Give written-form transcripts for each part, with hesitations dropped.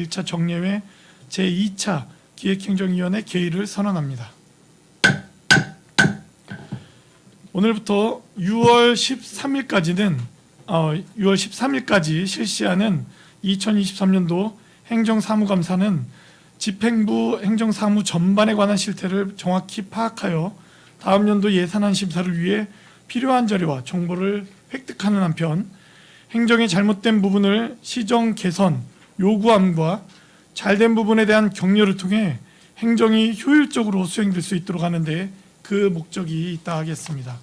1차 정례회 제2차 기획행정위원회 개의를 선언합니다. 오늘부터 6월 13일까지 실시하는 2023년도 행정사무감사는 집행부 행정사무 전반에 관한 실태를 정확히 파악하여 다음 연도 예산안 심사를 위해 필요한 자료와 정보를 획득하는 한편 행정의 잘못된 부분을 시정 개선 요구함과 잘된 부분에 대한 격려를 통해 행정이 효율적으로 수행될 수 있도록 하는데 그 목적이 있다 하겠습니다.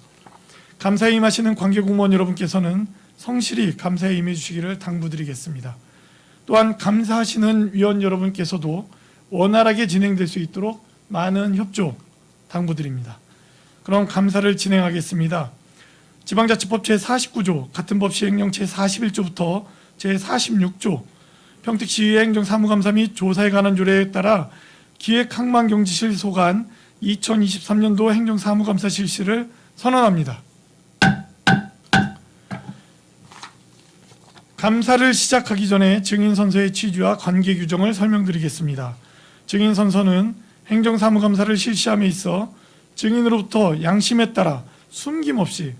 감사에 임하시는 관계공무원 여러분께서는 성실히 감사에 임해 주시기를 당부드리겠습니다. 또한 감사하시는 위원 여러분께서도 원활하게 진행될 수 있도록 많은 협조 당부드립니다. 그럼 감사를 진행하겠습니다. 지방자치법 제49조 같은 법 시행령 제41조부터 제46조 평택시의회 행정사무감사 및 조사에 관한 조례에 따라 기획항만경제실 소관 2023년도 행정사무감사 실시를 선언합니다. 감사를 시작하기 전에 증인선서의 취지와 관계 규정을 설명드리겠습니다. 증인선서는 행정사무감사를 실시함에 있어 증인으로부터 양심에 따라 숨김없이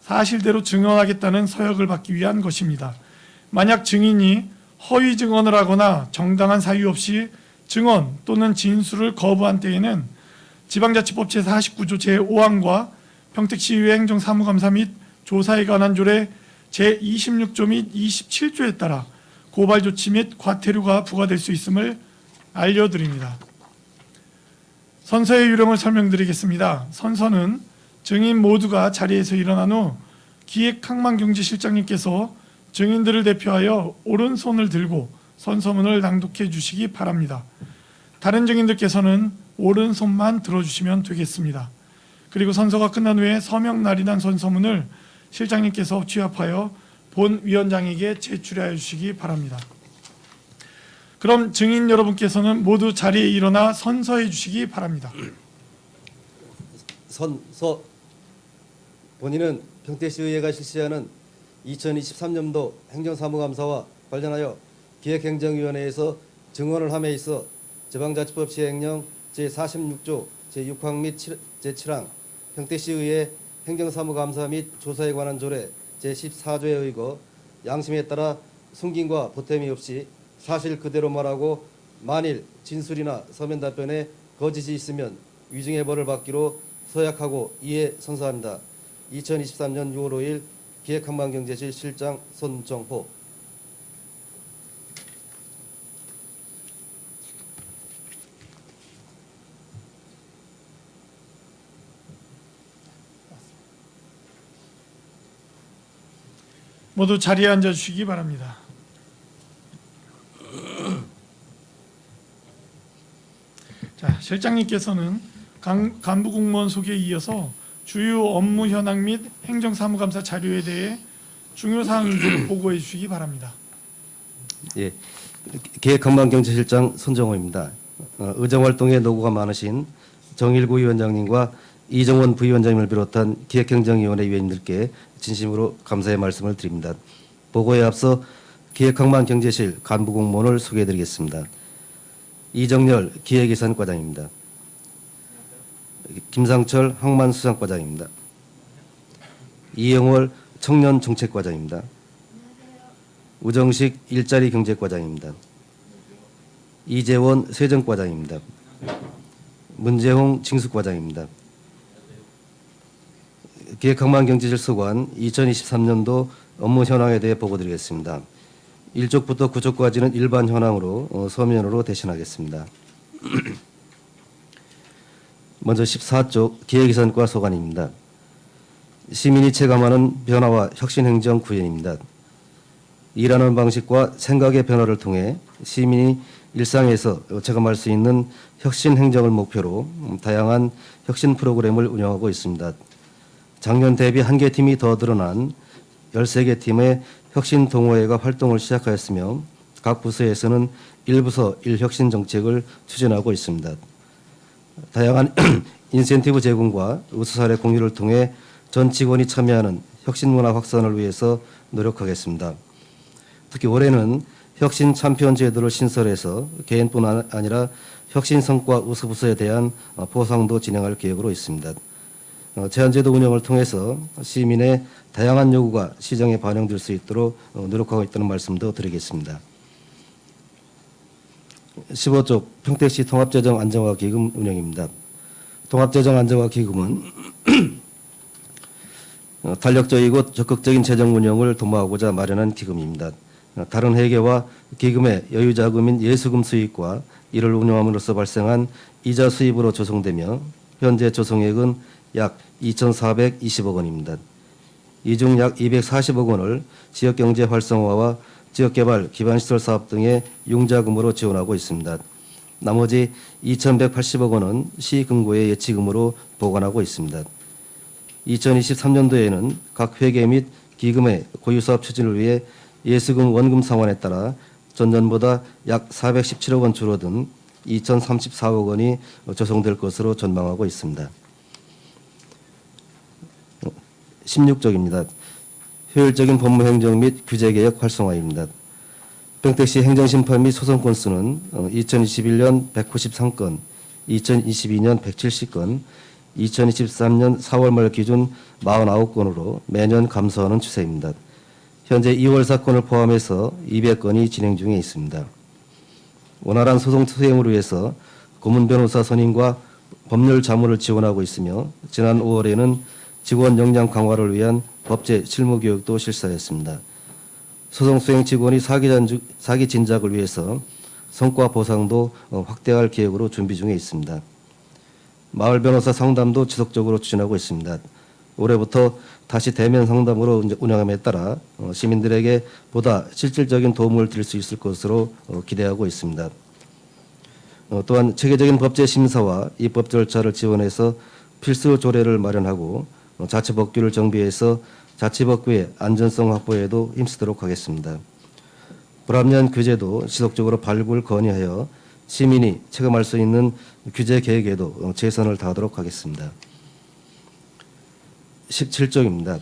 사실대로 증언하겠다는 서약을 받기 위한 것입니다. 만약 증인이 허위 증언을 하거나 정당한 사유 없이 증언 또는 진술을 거부한 때에는 지방자치법 제49조 제5항과 평택시의회 행정사무감사 및 조사에 관한 조례 제26조 및 27조에 따라 고발 조치 및 과태료가 부과될 수 있음을 알려드립니다. 선서의 유령을 설명드리겠습니다. 선서는 증인 모두가 자리에서 일어난 후 기획항만경제실장님께서 증인들을 대표하여 오른손을 들고 선서문을 낭독해 주시기 바랍니다. 다른 증인들께서는 오른손만 들어주시면 되겠습니다. 그리고 선서가 끝난 후에 서명 날인한 선서문을 실장님께서 취합하여 본 위원장에게 제출하여 주시기 바랍니다. 그럼 증인 여러분께서는 모두 자리에 일어나 선서해 주시기 바랍니다. 선서. 본인은 평택시의회가 실시하는 2023년도 행정사무감사와 관련하여 기획행정위원회에서 증언을 함에 있어 지방자치법 시행령 제46조 제6항 및 제7항 평택시의회 행정사무감사 및 조사에 관한 조례 제14조에 의거 양심에 따라 숨김과 보탬이 없이 사실 그대로 말하고 만일 진술이나 서면 답변에 거짓이 있으면 위증의 벌을 받기로 서약하고 이에 선서한다. 2023년 6월 5일 기획항만경제실 실장 손정호. 모두 자리에 앉아 주시기 바랍니다. 자, 실장님께서는 간부 공무원 소개에 이어서 주요 업무 현황 및 행정사무감사 자료에 대해 중요 사항을 보고해 주시기 바랍니다. 예, 기획항만경제실장 손정호입니다. 의정활동에 노고가 많으신 정일구 위원장님과 이정원 부위원장님을 비롯한 기획행정위원회 위원님들께 진심으로 감사의 말씀을 드립니다. 보고에 앞서 기획항만경제실 간부공무원을 소개해드리겠습니다. 이정열 기획예산과장입니다. 김상철 항만수장과장입니다. 이영월 청년정책과장입니다. 우정식 일자리경제과장입니다. 이재원 세정과장입니다. 문재홍 징수과장입니다. 기획항만경제실 소관 2023년도 업무 현황에 대해 보고드리겠습니다. 1쪽부터 9쪽까지는 일반 현황으로 서면으로 대신하겠습니다. 먼저 14쪽 기획예산과 소관입니다. 시민이 체감하는 변화와 혁신행정 구현입니다. 일하는 방식과 생각의 변화를 통해 시민이 일상에서 체감할 수 있는 혁신행정을 목표로 다양한 혁신 프로그램을 운영하고 있습니다. 작년 대비 1개 팀이 더 늘어난 13개 팀의 혁신 동호회가 활동을 시작하였으며 각 부서에서는 1부서 1혁신 정책을 추진하고 있습니다. 다양한 인센티브 제공과 우수 사례 공유를 통해 전 직원이 참여하는 혁신 문화 확산을 위해서 노력하겠습니다. 특히 올해는 혁신 챔피언 제도를 신설해서 개인뿐 아니라 혁신 성과 우수부서에 대한 보상도 진행할 계획으로 있습니다. 제한제도 운영을 통해서 시민의 다양한 요구가 시정에 반영될 수 있도록 노력하고 있다는 말씀도 드리겠습니다. 15쪽 평택시 통합재정 안정화 기금 운영입니다. 통합재정 안정화 기금은 탄력적이고 적극적인 재정 운영을 도모하고자 마련한 기금입니다. 다른 회계와 기금의 여유자금인 예수금 수익과 이를 운영함으로써 발생한 이자 수입으로 조성되며 현재 조성액은 약 2,420억 원입니다. 이 중 약 240억 원을 지역경제 활성화와 지역개발 기반시설 사업 등의 융자금으로 지원하고 있습니다. 나머지 2,180억 원은 시금고의 예치금으로 보관하고 있습니다. 2023년도에는 각 회계 및 기금의 고유사업 추진을 위해 예수금 원금 상환에 따라 전년보다 약 417억 원 줄어든 2,034억 원이 조성될 것으로 전망하고 있습니다. 16쪽입니다. 효율적인 법무행정 및 규제개혁 활성화입니다. 평택시 행정심판 및 소송 건수는 2021년 193건, 2022년 170건, 2023년 4월 말 기준 49건으로 매년 감소하는 추세입니다. 현재 2월 사건을 포함해서 200건이 진행 중에 있습니다. 원활한 소송 수행을 위해서 고문 변호사 선임과 법률 자문을 지원하고 있으며 지난 5월에는 직원 역량 강화를 위한 법제 실무 교육도 실시했습니다. 소송 수행 직원이 사기 진작을 위해서 성과 보상도 확대할 계획으로 준비 중에 있습니다. 마을 변호사 상담도 지속적으로 추진하고 있습니다. 올해부터 다시 대면 상담으로 운영함에 따라 시민들에게 보다 실질적인 도움을 드릴 수 있을 것으로 기대하고 있습니다. 또한 체계적인 법제 심사와 입법 절차를 지원해서 필수 조례를 마련하고 자치법규를 정비해서 자치법규의 안전성 확보에도 힘쓰도록 하겠습니다. 불합리한 규제도 지속적으로 발굴 건의하여 시민이 체감할 수 있는 규제 계획에도 최선을 다하도록 하겠습니다. 17쪽입니다.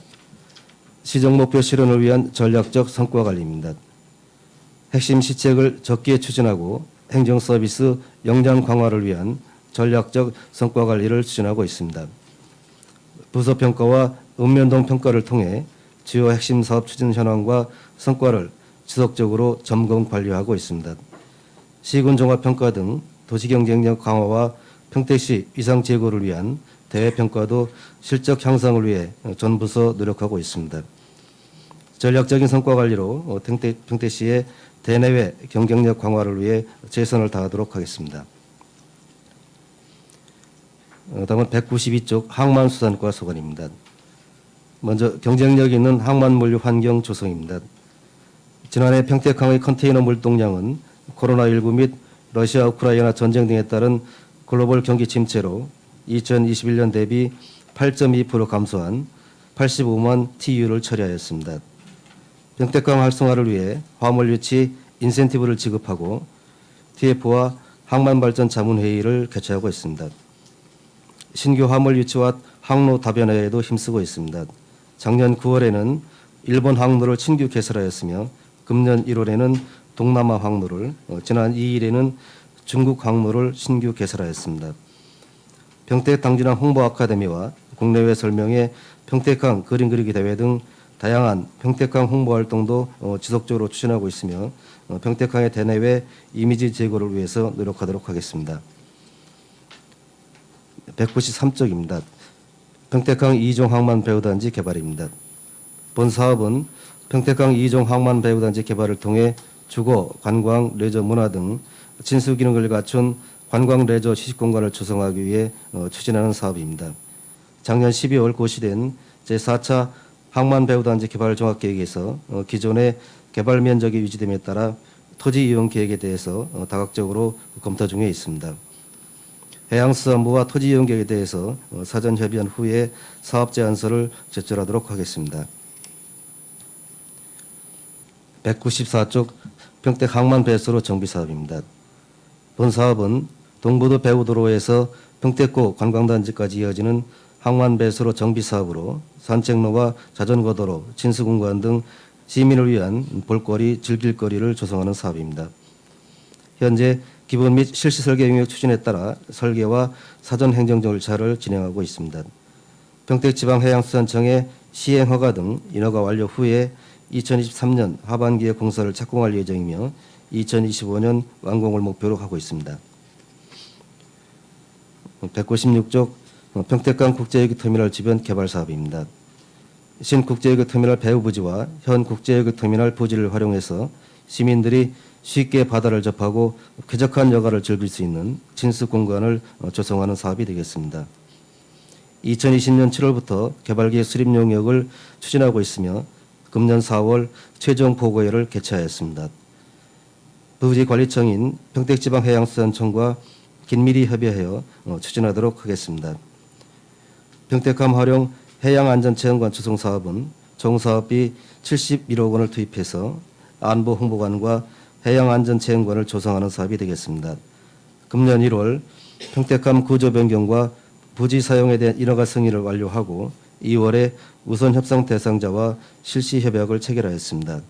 시정 목표 실현을 위한 전략적 성과 관리입니다. 핵심 시책을 적기에 추진하고 행정 서비스 역량 강화를 위한 전략적 성과 관리를 추진하고 있습니다. 부서 평가와 읍면동 평가를 통해 주요 핵심 사업 추진 현황과 성과를 지속적으로 점검 관리하고 있습니다. 시군 종합 평가 등 도시 경쟁력 강화와 평택시 위상 제고를 위한 대외 평가도 실적 향상을 위해 전 부서 노력하고 있습니다. 전략적인 성과 관리로 평택시의 대내외 경쟁력 강화를 위해 최선을 다하도록 하겠습니다. 다음은 192쪽 항만수산과 소관입니다. 먼저 경쟁력 있는 항만물류 환경 조성입니다. 지난해 평택항의 컨테이너 물동량은 코로나19 및 러시아 우크라이나 전쟁 등에 따른 글로벌 경기 침체로 2021년 대비 8.2% 감소한 85만 TEU를 처리하였습니다. 평택항 활성화를 위해 화물 유치 인센티브를 지급하고 TF와 항만발전 자문회의를 개최하고 있습니다. 신규 화물 유치와 항로 다변화에도 힘쓰고 있습니다. 작년 9월에는 일본 항로를 신규 개설하였으며 금년 1월에는 동남아 항로를, 지난 2일에는 중국 항로를 신규 개설하였습니다. 평택 당진항 홍보 아카데미와 국내외 설명회, 평택항 그림 그리기 대회 등 다양한 평택항 홍보 활동도 지속적으로 추진하고 있으며 평택항의 대내외 이미지 제고를 위해서 노력하도록 하겠습니다. 193쪽입니다. 평택항 2종 항만 배후단지 개발입니다. 본 사업은 평택항 2종 항만 배후단지 개발을 통해 주거, 관광, 레저, 문화 등 친수 기능을 갖춘 관광 레저 시식공간을 조성하기 위해 추진하는 사업입니다. 작년 12월 고시된 제4차 항만 배후단지 개발 종합계획에서 기존의 개발 면적이 유지됨에 따라 토지 이용 계획에 대해서 다각적으로 검토 중에 있습니다. 해양수산부와 토지 이용 계획에 대해서 사전 협의한 후에 사업 제안서를 제출하도록 하겠습니다. 194쪽 평택 항만 배수로 정비 사업입니다. 본 사업은 동부도 배후도로에서 평택고 관광단지까지 이어지는 항만 배수로 정비 사업으로 산책로와 자전거도로, 진수공간 등 시민을 위한 볼거리, 즐길거리를 조성하는 사업입니다. 현재 기본 및 실시 설계 용역 추진에 따라 설계와 사전 행정 절차를 진행하고 있습니다. 평택지방해양수산청의 시행 허가 등 인허가 완료 후에 2023년 하반기에 공사를 착공할 예정이며 2025년 완공을 목표로 하고 있습니다. 196쪽 평택강 국제여객터미널 주변 개발 사업입니다. 신국제여객터미널 배후 부지와 현 국제여객터미널 부지를 활용해서 시민들이 쉽게 바다를 접하고 쾌적한 여가를 즐길 수 있는 친수 공간을 조성하는 사업이 되겠습니다. 2020년 7월부터 개발기획 수립 용역을 추진하고 있으며 금년 4월 최종 보고회를 개최하였습니다. 부지관리청인 평택지방해양수산청과 긴밀히 협의하여 추진하도록 하겠습니다. 평택함 활용 해양안전체험관 조성 사업은 총 사업비 71억 원을 투입해서 안보 홍보관과 해양안전체험관을 조성하는 사업이 되겠습니다. 금년 1월 평택함 구조 변경과 부지 사용에 대한 인허가 승인을 완료하고 2월에 우선 협상 대상자와 실시 협약을 체결하였습니다.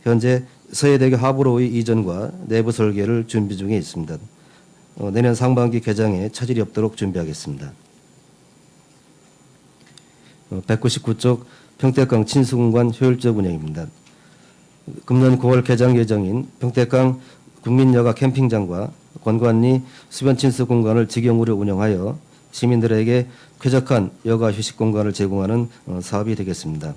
현재 서해대교 하부로의 이전과 내부 설계를 준비 중에 있습니다. 내년 상반기 개장에 차질이 없도록 준비하겠습니다. 199쪽 평택강 친수공간 효율적 운영입니다. 금년 9월 개장 예정인 평택강 국민여가 캠핑장과 권관리 수변 친수 공간을 직영으로 운영하여 시민들에게 쾌적한 여가 휴식 공간을 제공하는 사업이 되겠습니다.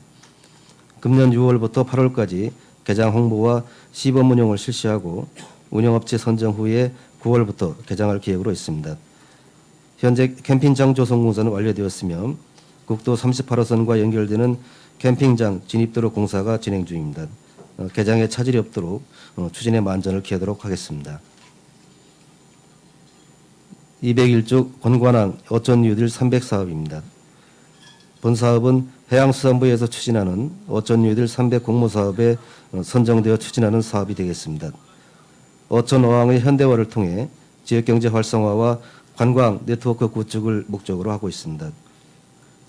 금년 6월부터 8월까지 개장 홍보와 시범 운영을 실시하고 운영업체 선정 후에 9월부터 개장할 계획으로 있습니다. 현재 캠핑장 조성 공사는 완료되었으며 국도 38호선과 연결되는 캠핑장 진입도로 공사가 진행 중입니다. 개장에 차질이 없도록 추진에 만전을 기하도록 하겠습니다. 201쪽 권관항 어촌 뉴딜 300 사업입니다. 본 사업은 해양수산부에서 추진하는 어촌 뉴딜 300 공모사업에 선정되어 추진하는 사업이 되겠습니다. 어촌 어항의 현대화를 통해 지역경제 활성화와 관광 네트워크 구축을 목적으로 하고 있습니다.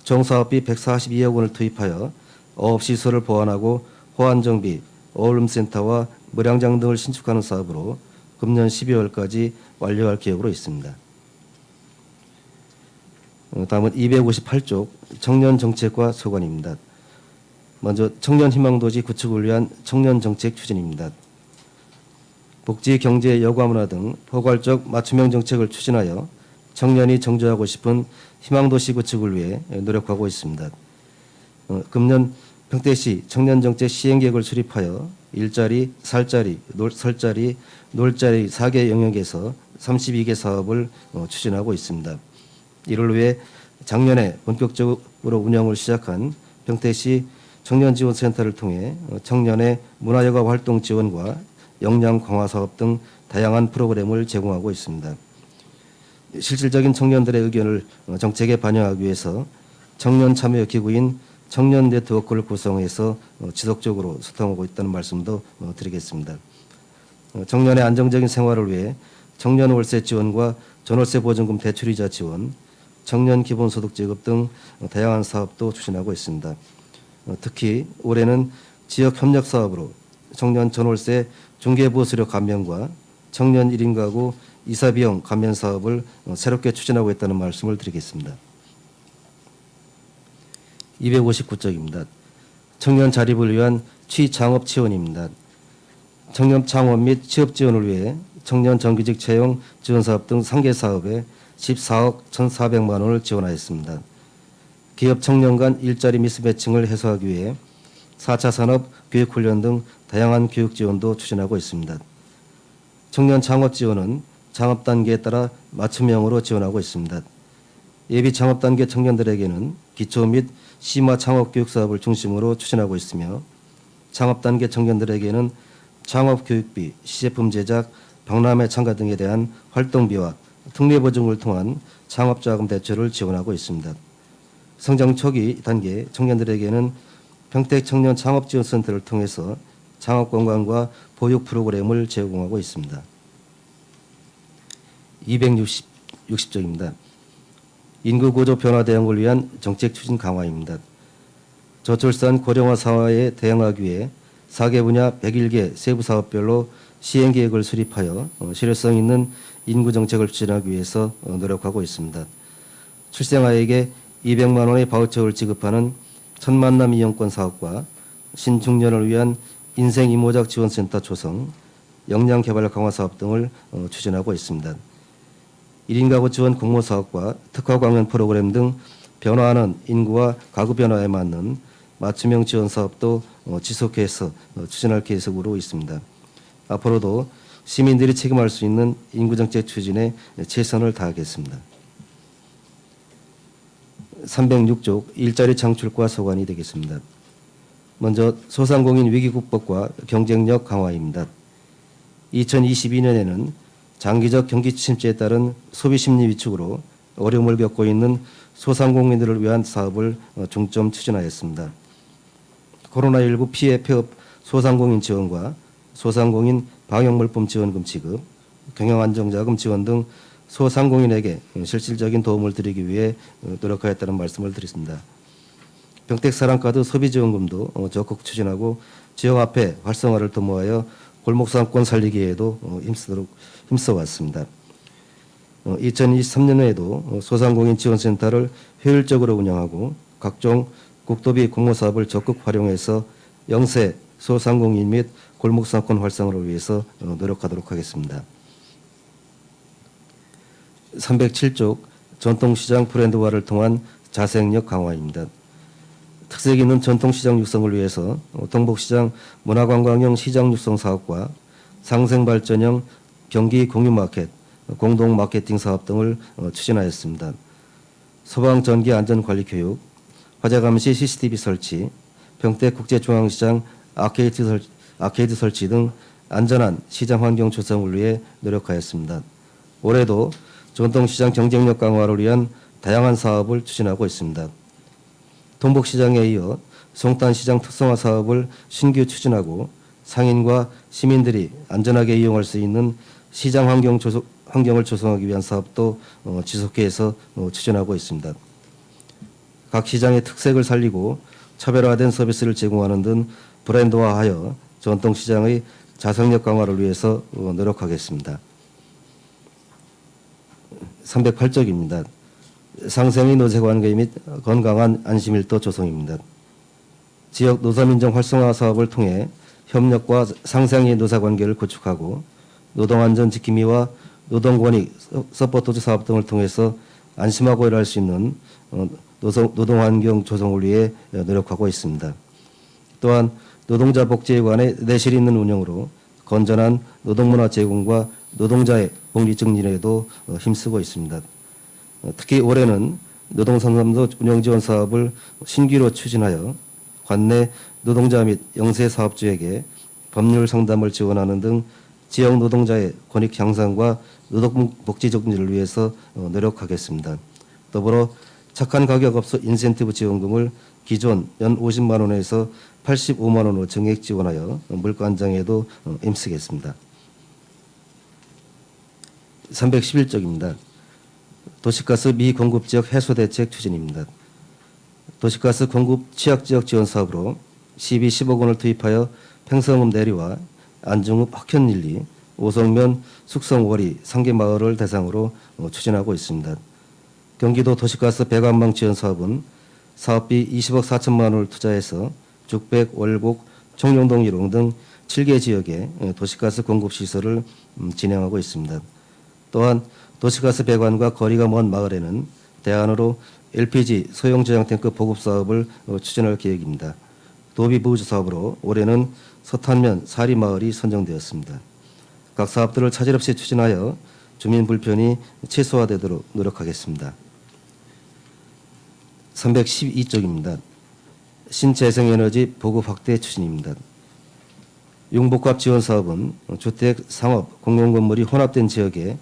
총 사업비 142억 원을 투입하여 어업시설을 보완하고 호안정비, 어울림센터와 물양장 등을 신축하는 사업으로 금년 12월까지 완료할 계획으로 있습니다. 다음은 258쪽 청년정책과 소관입니다. 먼저 청년희망도시 구축을 위한 청년정책 추진입니다. 복지, 경제, 여가, 문화 등 포괄적 맞춤형 정책을 추진하여 청년이 정조하고 싶은 희망도시 구축을 위해 노력하고 있습니다. 금년 평택시 청년정책 시행계획을 수립하여 일자리, 살자리, 설자리, 놀자리 4개 영역에서 32개 사업을 추진하고 있습니다. 이를 위해 작년에 본격적으로 운영을 시작한 평택시 청년지원센터를 통해 청년의 문화여가 활동 지원과 역량 강화 사업 등 다양한 프로그램을 제공하고 있습니다. 실질적인 청년들의 의견을 정책에 반영하기 위해서 청년 참여 기구인 청년 네트워크를 구성해서 지속적으로 소통하고 있다는 말씀도 드리겠습니다. 청년의 안정적인 생활을 위해 청년 월세 지원과 전월세 보증금 대출이자 지원, 청년 기본소득 지급 등 다양한 사업도 추진하고 있습니다. 특히 올해는 지역 협력 사업으로 청년 전월세 중개보수료 감면과 청년 1인 가구 이사비용 감면 사업을 새롭게 추진하고 있다는 말씀을 드리겠습니다. 259쪽입니다. 청년 자립을 위한 취창업 지원입니다. 청년 창업 및 취업 지원을 위해 청년 정규직 채용 지원 사업 등 3개 사업에 14억 1,400만 원을 지원하였습니다. 기업 청년 간 일자리 미스매칭을 해소하기 위해 4차 산업 교육훈련 등 다양한 교육 지원도 추진하고 있습니다. 청년 창업 지원은 창업 단계에 따라 맞춤형으로 지원하고 있습니다. 예비 창업 단계 청년들에게는 기초 및 심화 창업 교육 사업을 중심으로 추진하고 있으며 창업 단계 청년들에게는 창업 교육비, 시제품 제작, 박람회 참가 등에 대한 활동비와 특례 보증을 통한 창업 자금 대출을 지원하고 있습니다. 성장 초기 단계 청년들에게는 평택 청년 창업지원센터를 통해서 창업 관광과 보육 프로그램을 제공하고 있습니다. 260쪽입니다. 인구 구조 변화 대응을 위한 정책 추진 강화입니다. 저출산 고령화 사회에 대응하기 위해 4개 분야 101개 세부 사업별로 시행 계획을 수립하여 실효성 있는 인구 정책을 추진하기 위해서 노력하고 있습니다. 출생아에게 200만 원의 바우처를 지급하는 첫 만남 이용권 사업과 신중년을 위한 인생 이모작 지원센터 조성, 역량 개발 강화 사업 등을 추진하고 있습니다. 1인 가구 지원 공모 사업과 특화 광면 프로그램 등 변화하는 인구와 가구 변화에 맞는 맞춤형 지원 사업도 지속해서 추진할 계획으로 있습니다. 앞으로도 시민들이 책임할 수 있는 인구정책 추진에 최선을 다하겠습니다. 306쪽 일자리 창출과 소관이 되겠습니다. 먼저 소상공인 위기국법과 경쟁력 강화입니다. 2022년에는 장기적 경기 침체에 따른 소비 심리 위축으로 어려움을 겪고 있는 소상공인들을 위한 사업을 중점 추진하였습니다. 코로나19 피해 폐업 소상공인 지원과 소상공인 방역물품 지원금 지급, 경영안정자금 지원 등 소상공인에게 실질적인 도움을 드리기 위해 노력하였다는 말씀을 드렸습니다. 병택사랑카드 소비지원금도 적극 추진하고 지역화폐 활성화를 도모하여 골목상권 살리기에도 힘써왔습니다. 2023년에도 소상공인 지원센터를 효율적으로 운영하고 각종 국도비 공모사업을 적극 활용해서 영세 소상공인 및 골목상권 활성화를 위해서 노력하도록 하겠습니다. 307쪽 전통시장 브랜드화를 통한 자생력 강화입니다. 특색 있는 전통시장 육성을 위해서 동북시장 문화관광형 시장 육성 사업과 상생발전형 경기 공유마켓, 공동 마케팅 사업 등을 추진하였습니다. 소방전기 안전관리 교육, 화재감시 CCTV 설치, 평택 국제중앙시장 아케이드 설치 등 안전한 시장 환경 조성을 위해 노력하였습니다. 올해도 전통시장 경쟁력 강화를 위한 다양한 사업을 추진하고 있습니다. 동북시장에 이어 송탄시장 특성화 사업을 신규 추진하고 상인과 시민들이 안전하게 이용할 수 있는 시장 환경을 조성하기 위한 사업도 지속해서 추진하고 있습니다. 각 시장의 특색을 살리고 차별화된 서비스를 제공하는 등 브랜드화하여 전통시장의 자생력 강화를 위해서 노력하겠습니다. 308쪽입니다. 상생의 노세관계 및 건강한 안심일도 조성입니다. 지역 노사민정 활성화 사업을 통해 협력과 상생의 노사관계를 구축하고 노동안전 지킴이와 노동권익 서포트 사업 등을 통해서 안심하고 일할 수 있는 노동환경 조성을 위해 노력하고 있습니다. 또한 노동자 복지에 관해 내실 있는 운영으로 건전한 노동문화 제공과 노동자의 복리 증진에도 힘쓰고 있습니다. 특히 올해는 노동상담소 운영지원 사업을 신규로 추진하여 관내 노동자 및 영세 사업주에게 법률 상담을 지원하는 등 지역 노동자의 권익 향상과 노동 복지 증진을 위해서 노력하겠습니다. 더불어 착한 가격업소 인센티브 지원금을 기존 연 50만 원에서 85만 원으로 증액 지원하여 물가 안정에도 힘쓰겠습니다. 311쪽입니다. 도시가스 미공급 지역 해소 대책 추진입니다. 도시가스 공급 취약지역 지원 사업으로 시비 10억 원을 투입하여 팽성읍 내리와 안중읍 흑현일리, 오성면 숙성월이 3개 마을을 대상으로 추진하고 있습니다. 경기도 도시가스 배관망 지원 사업은 사업비 20억 4천만 원을 투자해서 죽백, 월곡, 청룡동 일홍 등 7개 지역에 도시가스 공급 시설을 진행하고 있습니다. 또한 도시가스 배관과 거리가 먼 마을에는 대안으로 LPG 소형 저장 탱크 보급 사업을 추진할 계획입니다. 도비 부우주 사업으로 올해는 서탄면 사리 마을이 선정되었습니다. 각 사업들을 차질 없이 추진하여 주민 불편이 최소화되도록 노력하겠습니다. 312쪽입니다. 신재생에너지 보급 확대 추진입니다. 융복합 지원 사업은 주택, 상업, 공공건물이 혼합된 지역에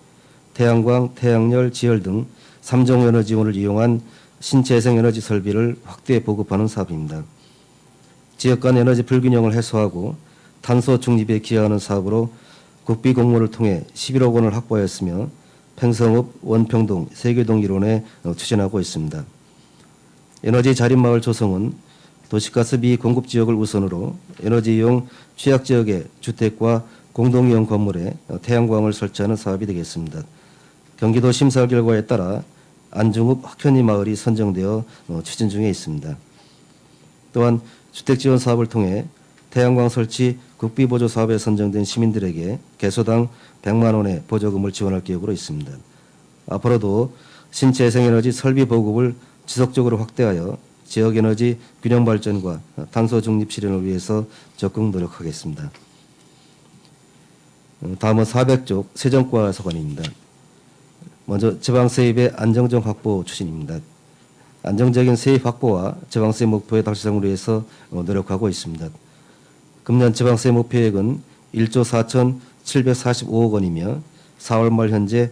태양광, 태양열, 지열 등 3종 에너지원을 이용한 신재생에너지 설비를 확대 보급하는 사업입니다. 지역 간 에너지 불균형을 해소하고 탄소 중립에 기여하는 사업으로 국비 공모를 통해 11억 원을 확보하였으며 팽성읍, 원평동, 세계동 일원에 추진하고 있습니다. 에너지 자립마을 조성은 도시가스 미공급 지역을 우선으로 에너지 이용 취약 지역의 주택과 공동이용 건물에 태양광을 설치하는 사업이 되겠습니다. 경기도 심사 결과에 따라 안중읍 학현리 마을이 선정되어 추진 중에 있습니다. 또한 주택 지원 사업을 통해 태양광 설치 국비 보조 사업에 선정된 시민들에게 개소당 100만 원의 보조금을 지원할 계획으로 있습니다. 앞으로도 신재생에너지 설비 보급을 지속적으로 확대하여 지역에너지 균형 발전과 탄소 중립 실현을 위해서 적극 노력하겠습니다. 다음은 400쪽 세정과 서관입니다. 먼저 지방세입의 안정적 확보 추진입니다. 안정적인 세입 확보와 지방세 목표의 달성을 위해서 노력하고 있습니다. 금년 지방세 목표액은 1조 4,745억 원이며 4월 말 현재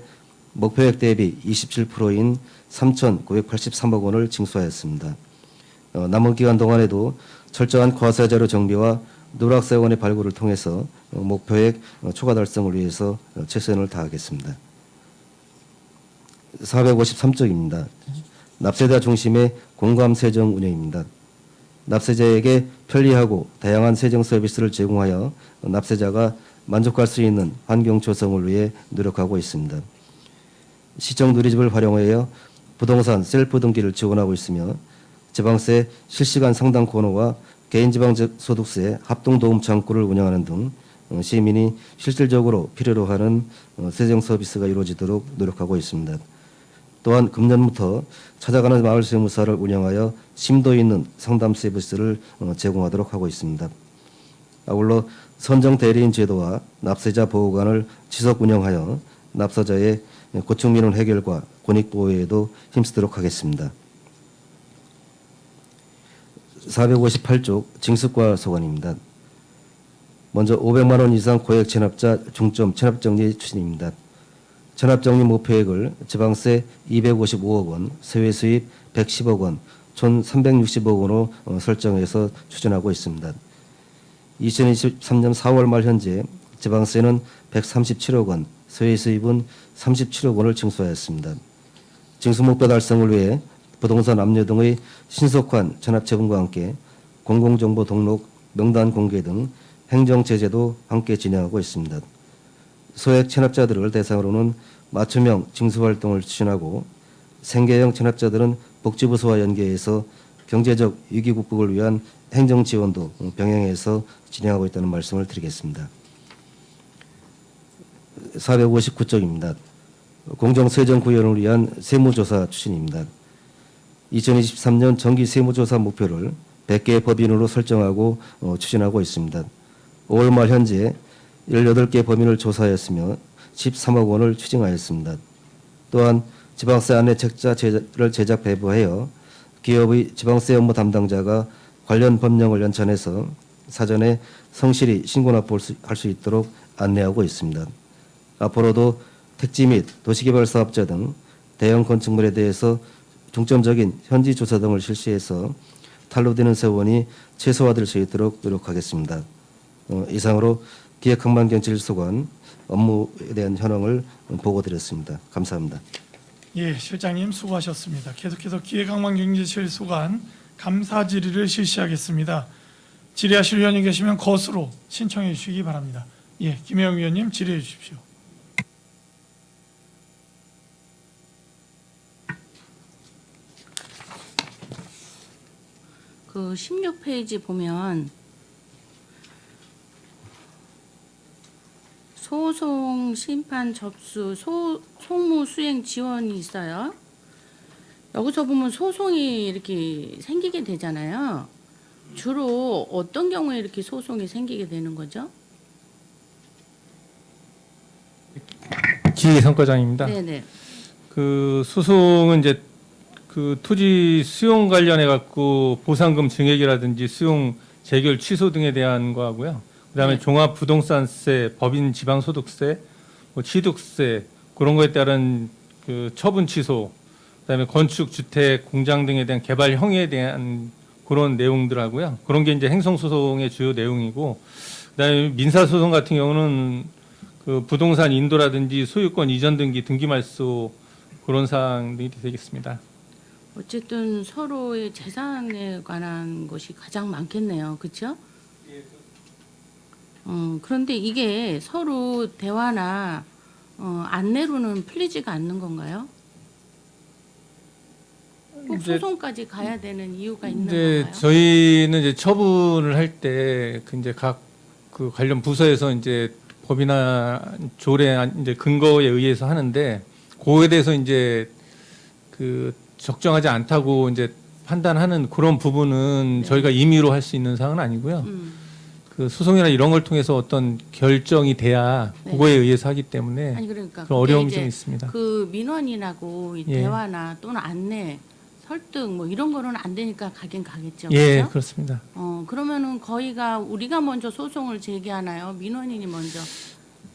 목표액 대비 27%인 3,983억 원을 징수하였습니다. 남은 기간 동안에도 철저한 과세자료 정비와 누락세원의 발굴을 통해서 목표액 초과 달성을 위해서 최선을 다하겠습니다. 453쪽입니다. 납세자 중심의 공감 세정 운영입니다. 납세자에게 편리하고 다양한 세정 서비스를 제공하여 납세자가 만족할 수 있는 환경 조성을 위해 노력하고 있습니다. 시청 누리집을 활용하여 부동산 셀프 등기를 지원하고 있으며 지방세 실시간 상담 코너와 개인지방소득세 합동도움 창구를 운영하는 등 시민이 실질적으로 필요로 하는 세정 서비스가 이루어지도록 노력하고 있습니다. 또한 금년부터 찾아가는 마을 세무사를 운영하여 심도 있는 상담 서비스를 제공하도록 하고 있습니다. 아울러 선정 대리인 제도와 납세자 보호관을 지속 운영하여 납세자의 고충 민원 해결과 권익 보호에도 힘쓰도록 하겠습니다. 458쪽 징수과 소관입니다. 먼저 500만 원 이상 고액 체납자 중점 체납정리 추진입니다. 체납정리 목표액을 지방세 255억 원, 세외수입 110억 원, 총 360억 원으로 설정해서 추진하고 있습니다. 2023년 4월 말 현재 지방세는 137억 원, 세외수입은 37억 원을 징수하였습니다. 징수 목표 달성을 위해 부동산 압류 등의 신속한 체납 처분과 함께 공공정보 등록, 명단 공개 등 행정 제재도 함께 진행하고 있습니다. 소액 체납자들을 대상으로는 맞춤형 징수 활동을 추진하고 생계형 체납자들은 복지부서와 연계해서 경제적 위기 극복을 위한 행정 지원도 병행해서 진행하고 있다는 말씀을 드리겠습니다. 459쪽입니다. 공정세정 구현을 위한 세무조사 추진입니다. 2023년 정기 세무조사 목표를 100개의 법인으로 설정하고 추진하고 있습니다. 5월 말 현재 18개 법인을 조사하였으며 13억 원을 추징하였습니다. 또한 지방세 안내 책자를 제작 배부하여 기업의 지방세 업무 담당자가 관련 법령을 연찬해서 사전에 성실히 신고 납부할 수 있도록 안내하고 있습니다. 앞으로도 택지 및 도시개발 사업자 등 대형 건축물에 대해서 중점적인 현지 조사 등을 실시해서 탄로되는 세원이 최소화될 수 있도록 노력하겠습니다. 이상으로 기획항만경찰소관 업무에 대한 현황을 보고드렸습니다. 감사합니다. 예, 실장님 수고하셨습니다. 계속해서 기획항만경제실소관 감사 질의를 실시하겠습니다. 질의하실 의원이 계시면 거수로 신청해 주시기 바랍니다. 예, 김혜영 의원님 질의해 주십시오. 그 16페이지 보면 소송 심판 접수 송무 수행 지원이 있어요. 여기서 보면 소송이 이렇게 생기게 되잖아요. 주로 어떤 경우에 이렇게 소송이 생기게 되는 거죠? 기성과장입니다. 네네. 그 소송은 이제 그 토지 수용 관련해 갖고 보상금 증액이라든지 수용 재결 취소 등에 대한 거하고요. 그다음에 네. 종합부동산세, 법인 지방소득세, 뭐 취득세 그런 거에 따른 그 처분 취소, 그다음에 건축, 주택, 공장 등에 대한 개발형에 대한 그런 내용들하고요. 그런 게 이제 행성소송의 주요 내용이고, 그다음에 민사소송 같은 경우는 그 부동산 인도라든지 소유권 이전 등기, 등기 말소 그런 사항들이 되겠습니다. 어쨌든 서로의 재산에 관한 것이 가장 많겠네요. 그렇죠? 그런데 이게 서로 대화나 안내로는 풀리지가 않는 건가요? 꼭 이제- 소송까지 가야 되는 이유가 있는 이제 건가요? 저희는 이제 처분을 할 때 그 이제 각 그 관련 부서에서 이제 법이나 조례 이제 근거에 의해서 하는데 그거에 대해서 이제 그 적정하지 않다고 이제 판단하는 그런 부분은 네. 저희가 임의로 할 수 있는 사항은 아니고요. 음, 그 소송이나 이런 걸 통해서 어떤 결정이 돼야 네. 그거에 의해서 하기 때문에 아니 그러니까 그런 그게 어려움이 이제 좀 있습니다. 그 민원인하고 이 예. 대화나 또는 안내, 설득 뭐 이런 거는 안 되니까 가긴 가겠죠. 예, 그렇죠? 그렇습니다. 그러면은 거의가 우리가 먼저 소송을 제기하나요? 민원인이 먼저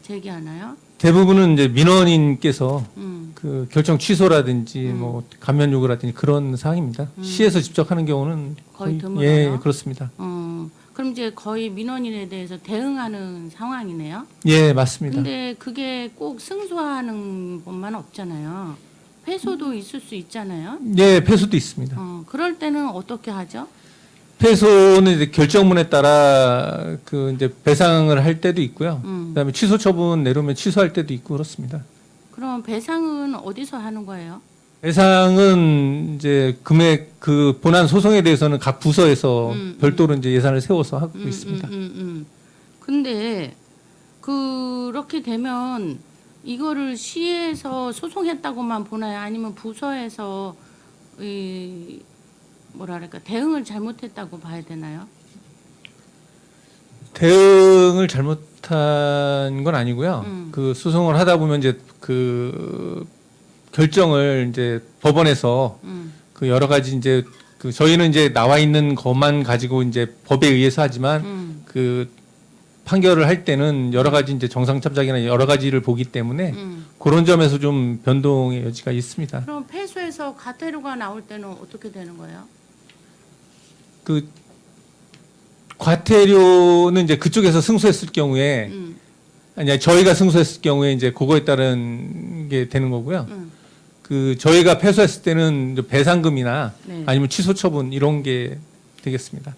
제기하나요? 대부분은 이제 민원인께서 음, 그 결정 취소라든지 뭐 감면 요구라든지 그런 사항입니다. 시에서 직접 하는 경우는 거의 드물어요? 예, 그렇습니다. 그럼 이제 거의 민원인에 대해서 대응하는 상황이네요. 예, 맞습니다. 근데 그게 꼭 승소하는 것만 없잖아요. 패소도 있을 수 있잖아요. 예, 패소도 있습니다. 그럴 때는 어떻게 하죠? 패소는 이제 결정문에 따라 그 이제 배상을 할 때도 있고요. 그다음에 취소 처분 내려오면 취소할 때도 있고 그렇습니다. 그럼 배상은 어디서 하는 거예요? 배상은 이제 금액 그 본안 소송에 대해서는 각 부서에서 별도로 이제 예산을 세워서 하고 있습니다. 근데 그렇게 되면 이거를 시에서 소송했다고만 보나요? 아니면 부서에서 이 뭐랄까 대응을 잘못했다고 봐야 되나요? 대응을 잘못한 건 아니고요. 그 소송을 하다 보면 이제 그 결정을 이제 법원에서 그 여러 가지 이제 그 저희는 이제 나와 있는 것만 가지고 이제 법에 의해서 하지만 그 판결을 할 때는 여러 가지 이제 정상참작이나 여러 가지를 보기 때문에 그런 점에서 좀 변동의 여지가 있습니다. 그럼 패소해서 과태료가 나올 때는 어떻게 되는 거예요? 그 과태료는 이제 그쪽에서 승소했을 경우에 음, 아니 저희가 승소했을 경우에 이제 그거에 따른 게 되는 거고요. 음. 그 저희가 패소했을 때는 이제 배상금이나 네. 아니면 취소 처분 이런 게 되겠습니다.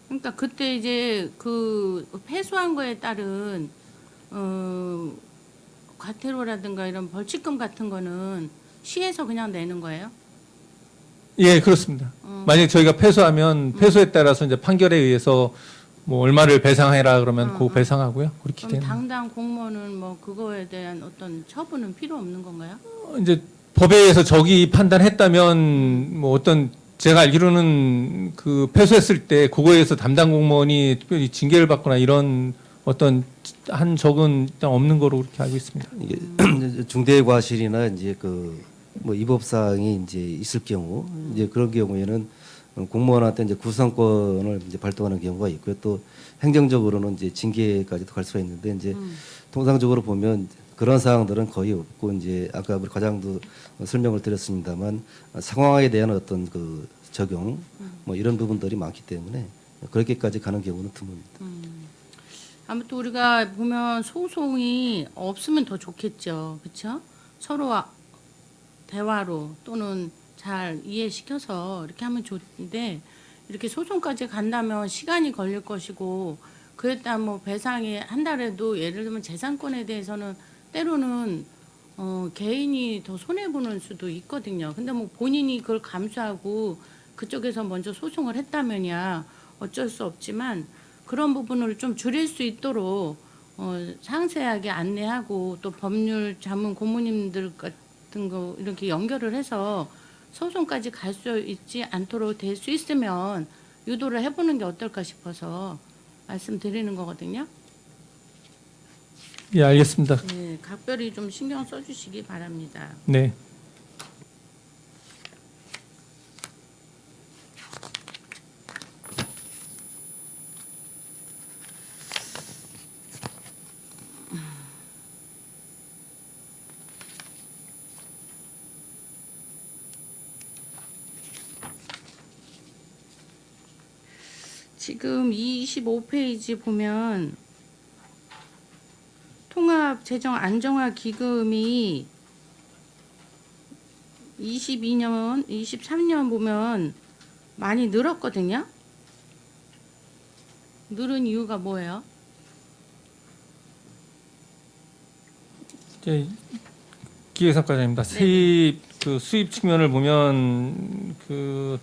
그러니까 그때 이제 그 패소한 거에 따른 과태료라든가 이런 벌칙금 같은 거는 시에서 그냥 내는 거예요? 예, 그렇습니다. 만약에 저희가 패소하면 패소에 따라서 이제 판결에 의해서 뭐 얼마를 배상해라 그러면 그 배상하고요. 그렇게 그럼 되는. 당당 공무원은 뭐 그거에 대한 어떤 처분은 필요 없는 건가요? 이제 법에 의해서 적이 판단했다면 뭐 어떤 제가 알기로는 그 패소했을 때 그거에 의해서 담당 공무원이 특별히 징계를 받거나 이런 어떤 한 적은 일단 없는 거로 그렇게 알고 있습니다. 이게 중대 과실이나 이제 그 뭐 위법사항이 이제 있을 경우 이제 그런 경우에는 공무원한테 이제 구상권을 이제 발동하는 경우가 있고요. 또 행정적으로는 이제 징계까지도 갈 수가 있는데 이제 통상적으로 보면 그런 사항들은 거의 없고 이제 아까 우리 과장도 설명을 드렸습니다만 상황에 대한 어떤 그 적용 뭐 이런 부분들이 많기 때문에 그렇게까지 가는 경우는 드뭅니다. 아무튼 우리가 보면 소송이 없으면 더 좋겠죠. 그렇죠? 서로 대화로 또는 잘 이해시켜서 이렇게 하면 좋은데 이렇게 소송까지 간다면 시간이 걸릴 것이고 그에 따라 뭐 배상이 한다래도 예를 들면 재산권에 대해서는 때로는 개인이 더 손해 보는 수도 있거든요. 근데 뭐 본인이 그걸 감수하고 그쪽에서 먼저 소송을 했다면야 어쩔 수 없지만 그런 부분을 좀 줄일 수 있도록 상세하게 안내하고 또 법률 자문 고모님들 같은 거 이렇게 연결을 해서 소송까지 갈 수 있지 않도록 될 수 있으면 유도를 해보는 게 어떨까 싶어서 말씀드리는 거거든요. 예, 알겠습니다. 네, 각별히 좀 신경 써주시기 바랍니다. 네. 지금 25페이지 보면 통합재정 안정화 기금이 22년, 23년 보면 많이 늘었거든요. 늘은 이유가 뭐예요? 이제 기획상과장입니다. 세입 그 수입 측면을 보면 그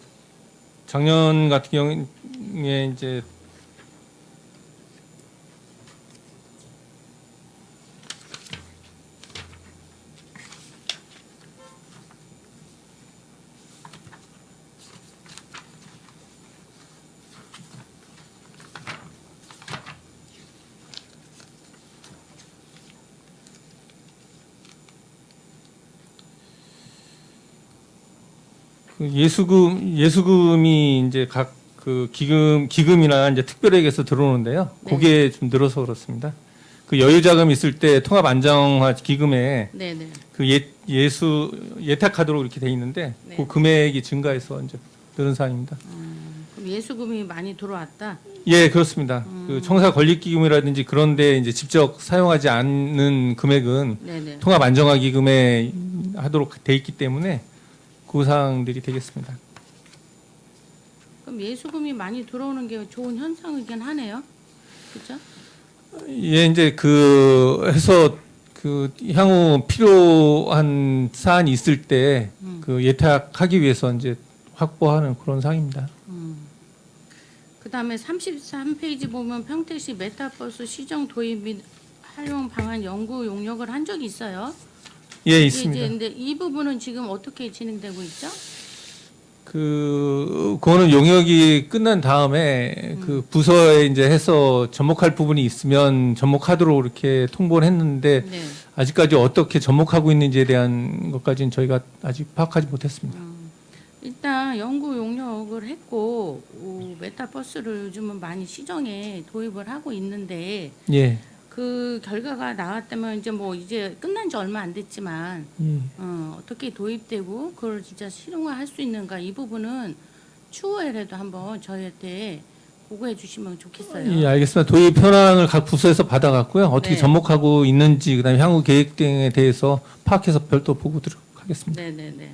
작년 같은 경우에 이제 그 예수금이 이제 각 그 기금이나 이제 특별액에서 들어오는데요. 네. 그게 좀 늘어서 그렇습니다. 그 여유 자금 있을 때 통합 안정화 기금에 네네. 그 예탁 카드로 이렇게 돼 있는데 네. 그 금액이 증가해서 이제 늘은 사안입니다. 그럼 예수금이 많이 들어왔다. 예, 그렇습니다. 그 청사 건립기금이라든지 그런데 이제 직접 사용하지 않는 금액은 네네. 통합 안정화 기금에 하도록 돼 있기 때문에 그 사항들이 되겠습니다. 그럼 예수금이 많이 들어오는 게 좋은 현상이긴 하네요. 그죠? 예, 이제 그 해서 그 향후 필요한 사안이 있을 때 그 예탁하기 위해서 이제 확보하는 그런 사항입니다. 그다음에 33페이지 보면 평택시 메타버스 시정 도입 및 활용 방안 연구 용역을 한 적이 있어요. 예, 이제 있습니다. 근데 이 부분은 지금 어떻게 진행되고 있죠? 그거는 용역이 끝난 다음에 그 부서에 이제 해서 접목할 부분이 있으면 접목하도록 이렇게 통보를 했는데 네. 아직까지 어떻게 접목하고 있는지에 대한 것까지는 저희가 아직 파악하지 못했습니다. 일단 연구 용역을 했고 메타버스를 요즘은 많이 시정에 도입을 하고 있는데 예. 그 결과가 나왔다면 이제 뭐 이제 끝난 지 얼마 안 됐지만 예. 어떻게 도입되고 그걸 진짜 실용화할 수 있는가 이 부분은 추후에라도 한번 저희한테 보고해 주시면 좋겠어요. 예, 알겠습니다. 도입 현황을 각 부서에서 받아갔고요. 어떻게 네. 접목하고 있는지 그다음에 향후 계획 등에 대해서 파악해서 별도 보고 드리도록 하겠습니다. 네네네.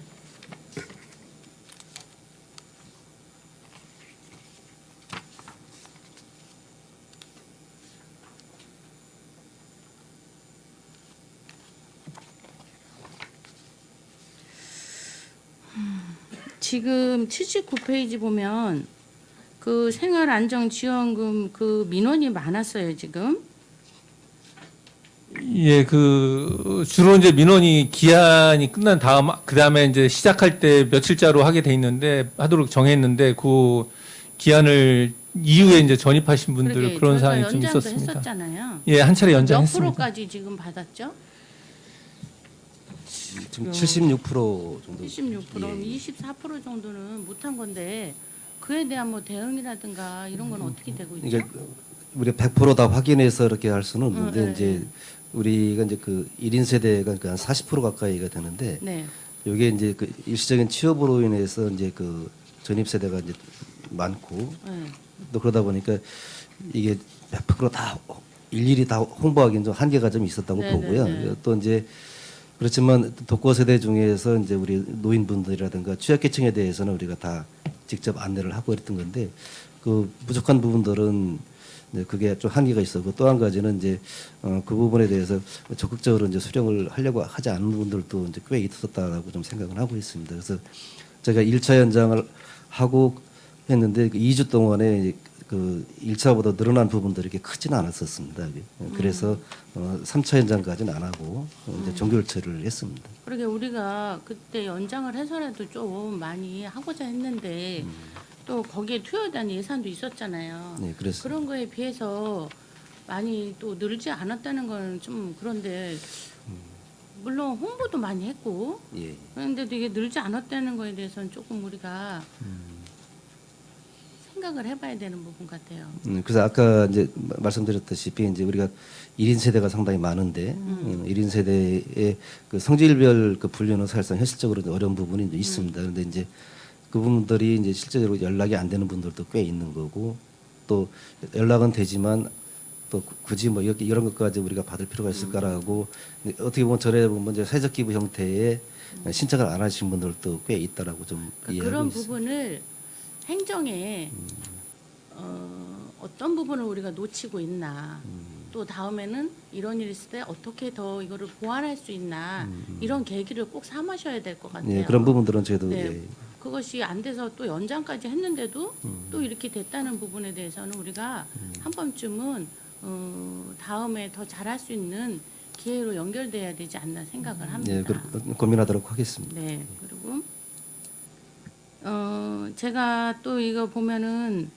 지금 79페이지 보면 그 생활안정지원금 그 민원이 많았어요 지금. 예, 그 주로 이제 민원이 기한이 끝난 다음 그다음에 이제 시작할 때 며칠자로 하게 돼 있는데 하도록 정했는데 그 기한을 이후에 이제 전입하신 분들 그러게 그런 저희가 사항이 좀 연장도 있었습니다. 했었잖아요. 예, 한 차례 몇 연장했습니다. 프로까지 지금 받았죠? 지금 76% 정도. 76%, 예. 24% 정도는 못한 건데 그에 대한 뭐 대응이라든가 이런 건 어떻게 되고 있죠? 그러니까 우리가 100%다 확인해서 이렇게 할 수는 없는데 네, 이제 우리가 이제 그 1인 세대가 그러니까 한 40% 가까이가 되는데 네. 이게 이제 그 일시적인 취업으로 인해서 이제 그 전입 세대가 이제 많고 네. 또 그러다 보니까 이게 100%다 일일이 다 홍보하기는 좀 한계가 좀 있었다고 네, 보고요. 네, 네. 또 이제 그렇지만 독거 세대 중에서 이제 우리 노인분들이라든가 취약계층에 대해서는 우리가 다 직접 안내를 하고 그랬던 건데 그 부족한 부분들은 이제 그게 좀 한계가 있었고 또 한 가지는 이제 그 부분에 대해서 적극적으로 이제 수령을 하려고 하지 않는 분들도 이제 꽤 있었다라고 좀 생각을 하고 있습니다. 그래서 제가 1차 연장을 하고 했는데 그 2주 동안에 그 1차보다 늘어난 부분들이 이렇게 크지는 않았었습니다. 그래서 3차 연장까지는 안 하고 이제 종결 처리를 했습니다. 그러게 우리가 그때 연장을 해서라도 좀 많이 하고자 했는데 또 거기에 투여된 예산도 있었잖아요. 네, 그래서 그런 거에 비해서 많이 또 늘지 않았다는 건 좀 그런데 물론 홍보도 많이 했고 예. 그런데도 이게 늘지 않았다는 거에 대해서는 조금 우리가 생각을 해봐야 되는 부분 같아요. 그래서 아까 이제 말씀드렸다시피 이제 우리가 1인 세대가 상당히 많은데 1인 세대의 그 성질별 그 분류는 사실상 현실적으로 어려운 부분이 이제 있습니다. 그런데 이제 그분들이 이제 실제적으로 연락이 안 되는 분들도 꽤 있는 거고 또 연락은 되지만 또 굳이 뭐 이런 것까지 우리가 받을 필요가 있을까라고 어떻게 보면 절에 보면 이제 세적 기부 형태의 신청을 안 하신 분들도 꽤 있다라고 좀 이해하고 그런 있습니다. 부분을 행정에 어떤 부분을 우리가 놓치고 있나 또 다음에는 이런 일이 있을 때 어떻게 더 이거를 보완할 수 있나 이런 계기를 꼭 삼으셔야 될 것 같아요. 예, 그런 부분들은 저희도 네. 예, 그것이 안 돼서 또 연장까지 했는데도 또 이렇게 됐다는 부분에 대해서는 우리가 한 번쯤은 다음에 더 잘할 수 있는 기회로 연결돼야 되지 않나 생각을 합니다. 예, 고민하도록 하겠습니다. 네. 그리고 제가 또 이거 보면은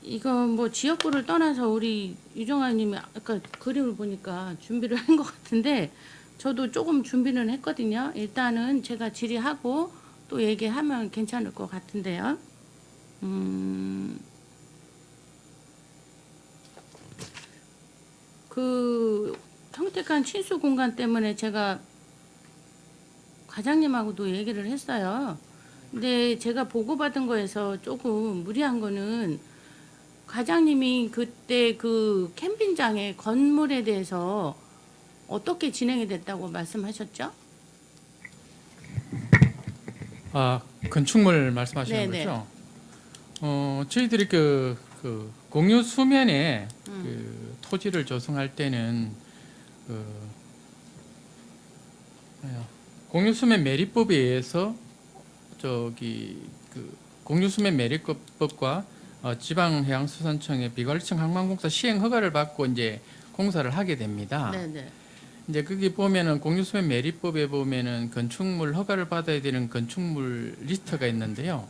이거 뭐 지역구를 떠나서 우리 유정아님이 아까 그림을 보니까 준비를 한 것 같은데 저도 조금 준비는 했거든요. 일단은 제가 질의하고 또 얘기하면 괜찮을 것 같은데요. 그 평택한 친수 공간 때문에 제가 과장님하고도 얘기를 했어요. 근데 제가 보고받은 거에서 조금 무리한 거는 과장님이 그때 그 캠핑장의 건물에 대해서 어떻게 진행이 됐다고 말씀하셨죠? 아, 건축물 말씀하시는 네네. 거죠? 저희들이 그 공유 수면에 그 토지를 조성할 때는 공유 수면 매립법에 의해서 저기 그 공유 수면 매립법과 지방해양수산청의 비관리청 항만공사 시행 허가를 받고 이제 공사를 하게 됩니다. 네네. 이제 거기 보면은 공유수면 매립법에 보면은 건축물 허가를 받아야 되는 건축물 리스트가 있는데요.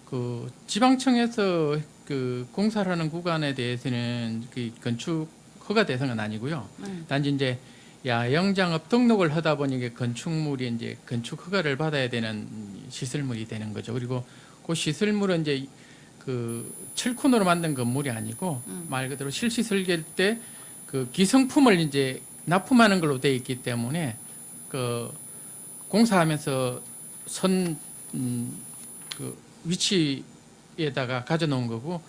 그 지방청에서 그 공사를 하는 구간에 대해서는 그 건축 허가 대상은 아니고요. 단지 이제 야영장업 등록을 하다 보니 이게 건축물이 이제 건축 허가를 받아야 되는 시설물이 되는 거죠. 그리고 그 시설물은 이제 그 철콘으로 만든 건물이 아니고 말 그대로 실시 설계할 때 그 기성품을 이제 납품하는 걸로 되어 있기 때문에 그 공사하면서 그 위치에다가 가져놓은 거고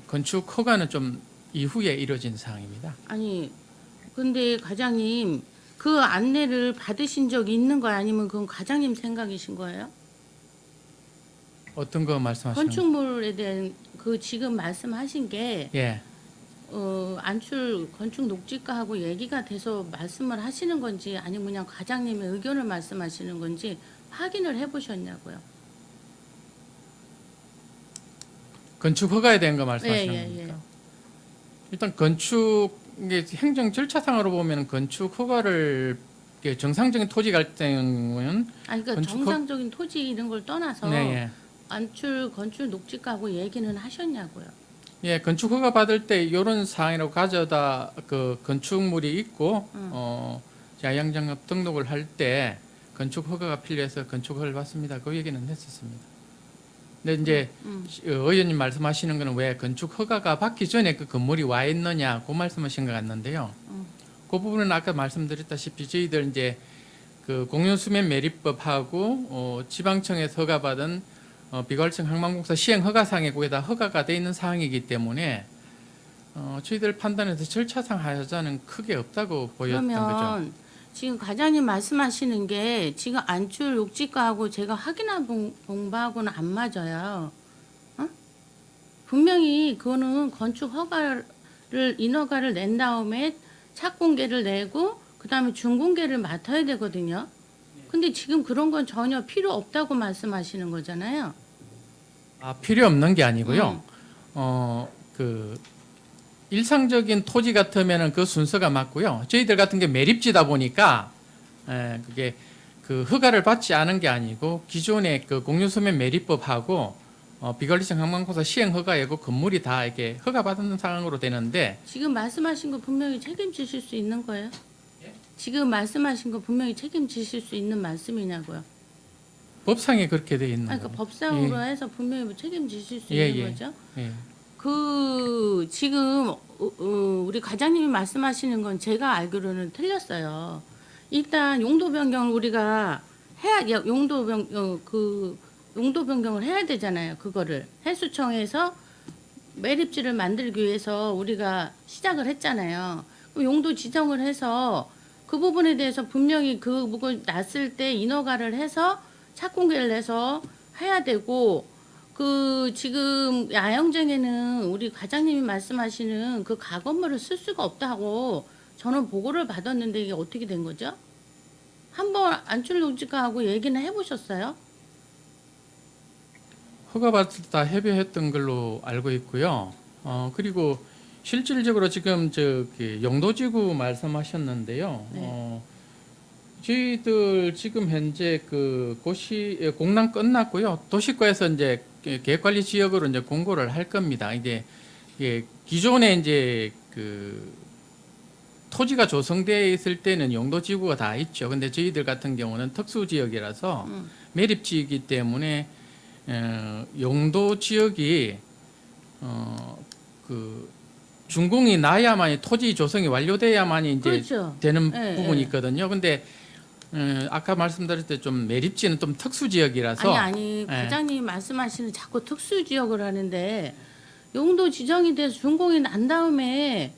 건축 허가는 좀 이후에 이루어진 사항입니다. 아니 근데 과장님 그 안내를 받으신 적이 있는 거예요? 아니면 그건 과장님 생각이신 거예요? 어떤 거 말씀하시는 거예요? 건축물에 대한 그 지금 말씀하신 게 예. 안출 건축 녹지가하고 얘기가 돼서 말씀을 하시는 건지 아니면 그냥 과장님의 의견을 말씀하시는 건지 확인을 해보셨냐고요? 건축 허가에 대한 거 말씀하시는 예, 겁니까? 예. 일단 건축 이게 행정 절차상으로 보면 건축 허가를 이게 정상적인 토지 갈등은 아니 그러니까 건축 정상적인 토지 이런 걸 떠나서 네, 예. 안출 건축 녹지가하고 얘기는 하셨냐고요? 예, 건축 허가 받을 때 이런 사항이라고 가져다 그 건축물이 있고 야영장업 등록을 할 때 건축 허가가 필요해서 건축 허가를 받습니다. 그 얘기는 했었습니다. 근데 이제 의원님 말씀하시는 거는 왜 건축 허가가 받기 전에 그 건물이 와 있느냐 그 말씀하신 것 같는데요. 그 부분은 아까 말씀드렸다시피 저희들 이제 그 공유수면 매립법하고 지방청에서 허가받은 비관리청 항만공사 시행 허가상에 거기다 허가가 돼 있는 사항이기 때문에 저희들 판단에서 절차상 하자는 크게 없다고 보였던 그러면 거죠. 지금 과장님 말씀하시는 게 지금 안출 녹지가하고 제가 확인한 바하고는 안 맞아요. 분명히 그거는 건축 허가를 인허가를 낸 다음에 착공계를 내고 그다음에 준공계를 맡아야 되거든요. 근데 지금 그런 건 전혀 필요 없다고 말씀하시는 거잖아요. 아, 필요 없는 게 아니고요. 그 일상적인 토지 같으면은 그 순서가 맞고요. 저희들 같은 게 매립지다 보니까 그게 그 허가를 받지 않은 게 아니고 기존의 그 공유수면 매립법하고 비관리청 항만공사 시행 허가이고 건물이 다 이렇게 허가받는 상황으로 되는데 지금 말씀하신 거 분명히 책임지실 수 있는 거예요? 지금 말씀하신 거 분명히 책임지실 수 있는 말씀이냐고요? 법상에 그렇게 돼 있는 아니, 거예요. 그러니까 법상으로 해서 분명히 뭐 책임지실 수 예, 있는 예. 거죠? 예. 그 지금 우리 과장님이 말씀하시는 건 제가 알기로는 틀렸어요. 일단 용도 변경을 우리가 해야 용도 변경을 해야 되잖아요. 그거를 해수청에서 매립지를 만들기 위해서 우리가 시작을 했잖아요. 그럼 용도 지정을 해서 그 부분에 대해서 분명히 그 부분 났을 때 인허가를 해서 착공계를 내서 해야 되고, 그 지금 야영정에는 우리 과장님이 말씀하시는 그 가건물을 쓸 수가 없다고 저는 보고를 받았는데 이게 어떻게 된 거죠? 한번 안철농지과하고 얘기는 해보셨어요? 허가받을 다 협의했던 걸로 알고 있고요. 그리고 실질적으로 지금 저기 용도지구 말씀하셨는데요. 네. 저희들 지금 현재 그 고시 공람 끝났고요. 도시과에서 이제 계획관리 지역으로 이제 공고를 할 겁니다. 이게 기존에 이제 그 토지가 조성되어 있을 때는 용도지구가 다 있죠. 근데 저희들 같은 경우는 특수지역이라서 매립지이기 때문에 용도지역이 그 준공이 나야만이 토지 조성이 완료돼야만이 이제 그렇죠. 되는 예, 부분이 예. 있거든요. 근데 아까 말씀드릴 때 좀 매립지는 좀 특수지역이라서 아니 예. 과장님이 말씀하시는 자꾸 특수지역을 하는데 용도 지정이 돼서 준공이 난 다음에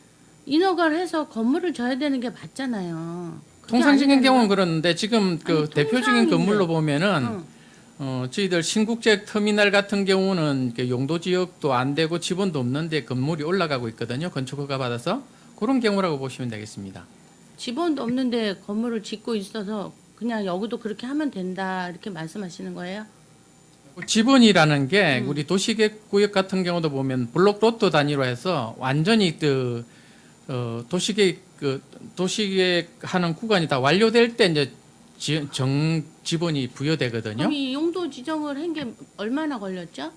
인허가를 해서 건물을 져야 되는 게 맞잖아요. 그게 통상적인 아니라는 경우는 거야? 그러는데 지금 그 아니, 대표적인 통상인데. 건물로 보면은 응. 저희들 신국제 터미널 같은 경우는 그 용도 지역도 안 되고 지분도 없는데 건물이 올라가고 있거든요. 건축 허가 받아서 그런 경우라고 보시면 되겠습니다. 지번도 없는데 건물을 짓고 있어서 그냥 여기도 그렇게 하면 된다 이렇게 말씀하시는 거예요? 지분이라는 게 우리 도시계획구역 같은 경우도 보면 블록 로또 단위로 해서 완전히 그 도시계획하는 구간이 다 완료될 때 이제 지분이 부여되거든요. 그럼 이 용도 지정을 한 게 얼마나 걸렸죠?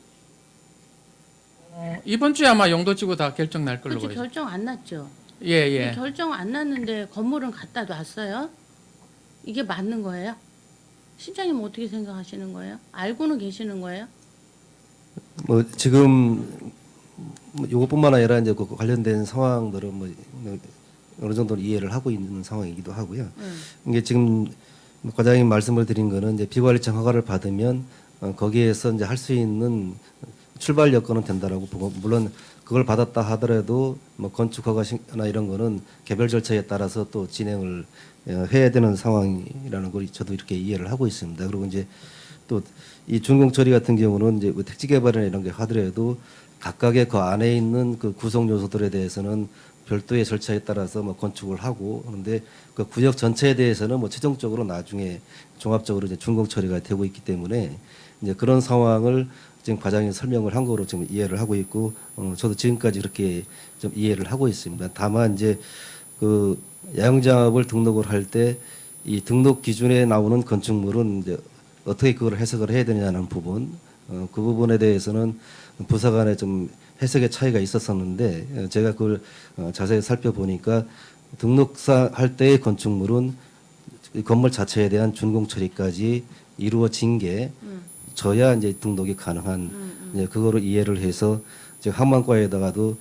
이번 주에 아마 용도지구 다 결정 날 걸로 그렇지 보여요. 결정 안 났죠. 예. 결정 안 났는데 건물은 갖다 놨어요? 이게 맞는 거예요? 실장님 어떻게 생각하시는 거예요? 알고는 계시는 거예요? 뭐 지금 뭐 요것뿐만 아니라 이제 그 관련된 상황들은 뭐 어느 정도 이해를 하고 있는 상황이기도 하고요. 이게 지금 과장님 말씀을 드린 거는 이제 비관리청 허가를 받으면 거기에서 이제 할 수 있는 출발 여건은 된다라고 보고, 물론 그걸 받았다 하더라도 뭐 건축 허가나 이런 거는 개별 절차에 따라서 또 진행을 해야 되는 상황이라는 걸 저도 이렇게 이해를 하고 있습니다. 그리고 이제 또 이 준공 처리 같은 경우는 이제 뭐 택지 개발이나 이런 게 하더라도 각각의 그 안에 있는 그 구성 요소들에 대해서는 별도의 절차에 따라서 뭐 건축을 하고, 그런데 그 구역 전체에 대해서는 뭐 최종적으로 나중에 종합적으로 이제 준공 처리가 되고 있기 때문에 이제 그런 상황을 지금 과장이 설명을 한 거로 지금 이해를 하고 있고, 저도 지금까지 그렇게 좀 이해를 하고 있습니다. 다만 이제 그 야영장업을 등록을 할 때 이 등록 기준에 나오는 건축물은 이제 어떻게 그걸 해석을 해야 되냐는 부분, 그 부분에 대해서는 부서 간에 좀 해석의 차이가 있었었는데 제가 그걸 자세히 살펴보니까 등록사 할 때의 건축물은 이 건물 자체에 대한 준공 처리까지 이루어진 게 저야 이제 등록이 가능한 이제 그거로 이해를 해서 즉 항만과에다가도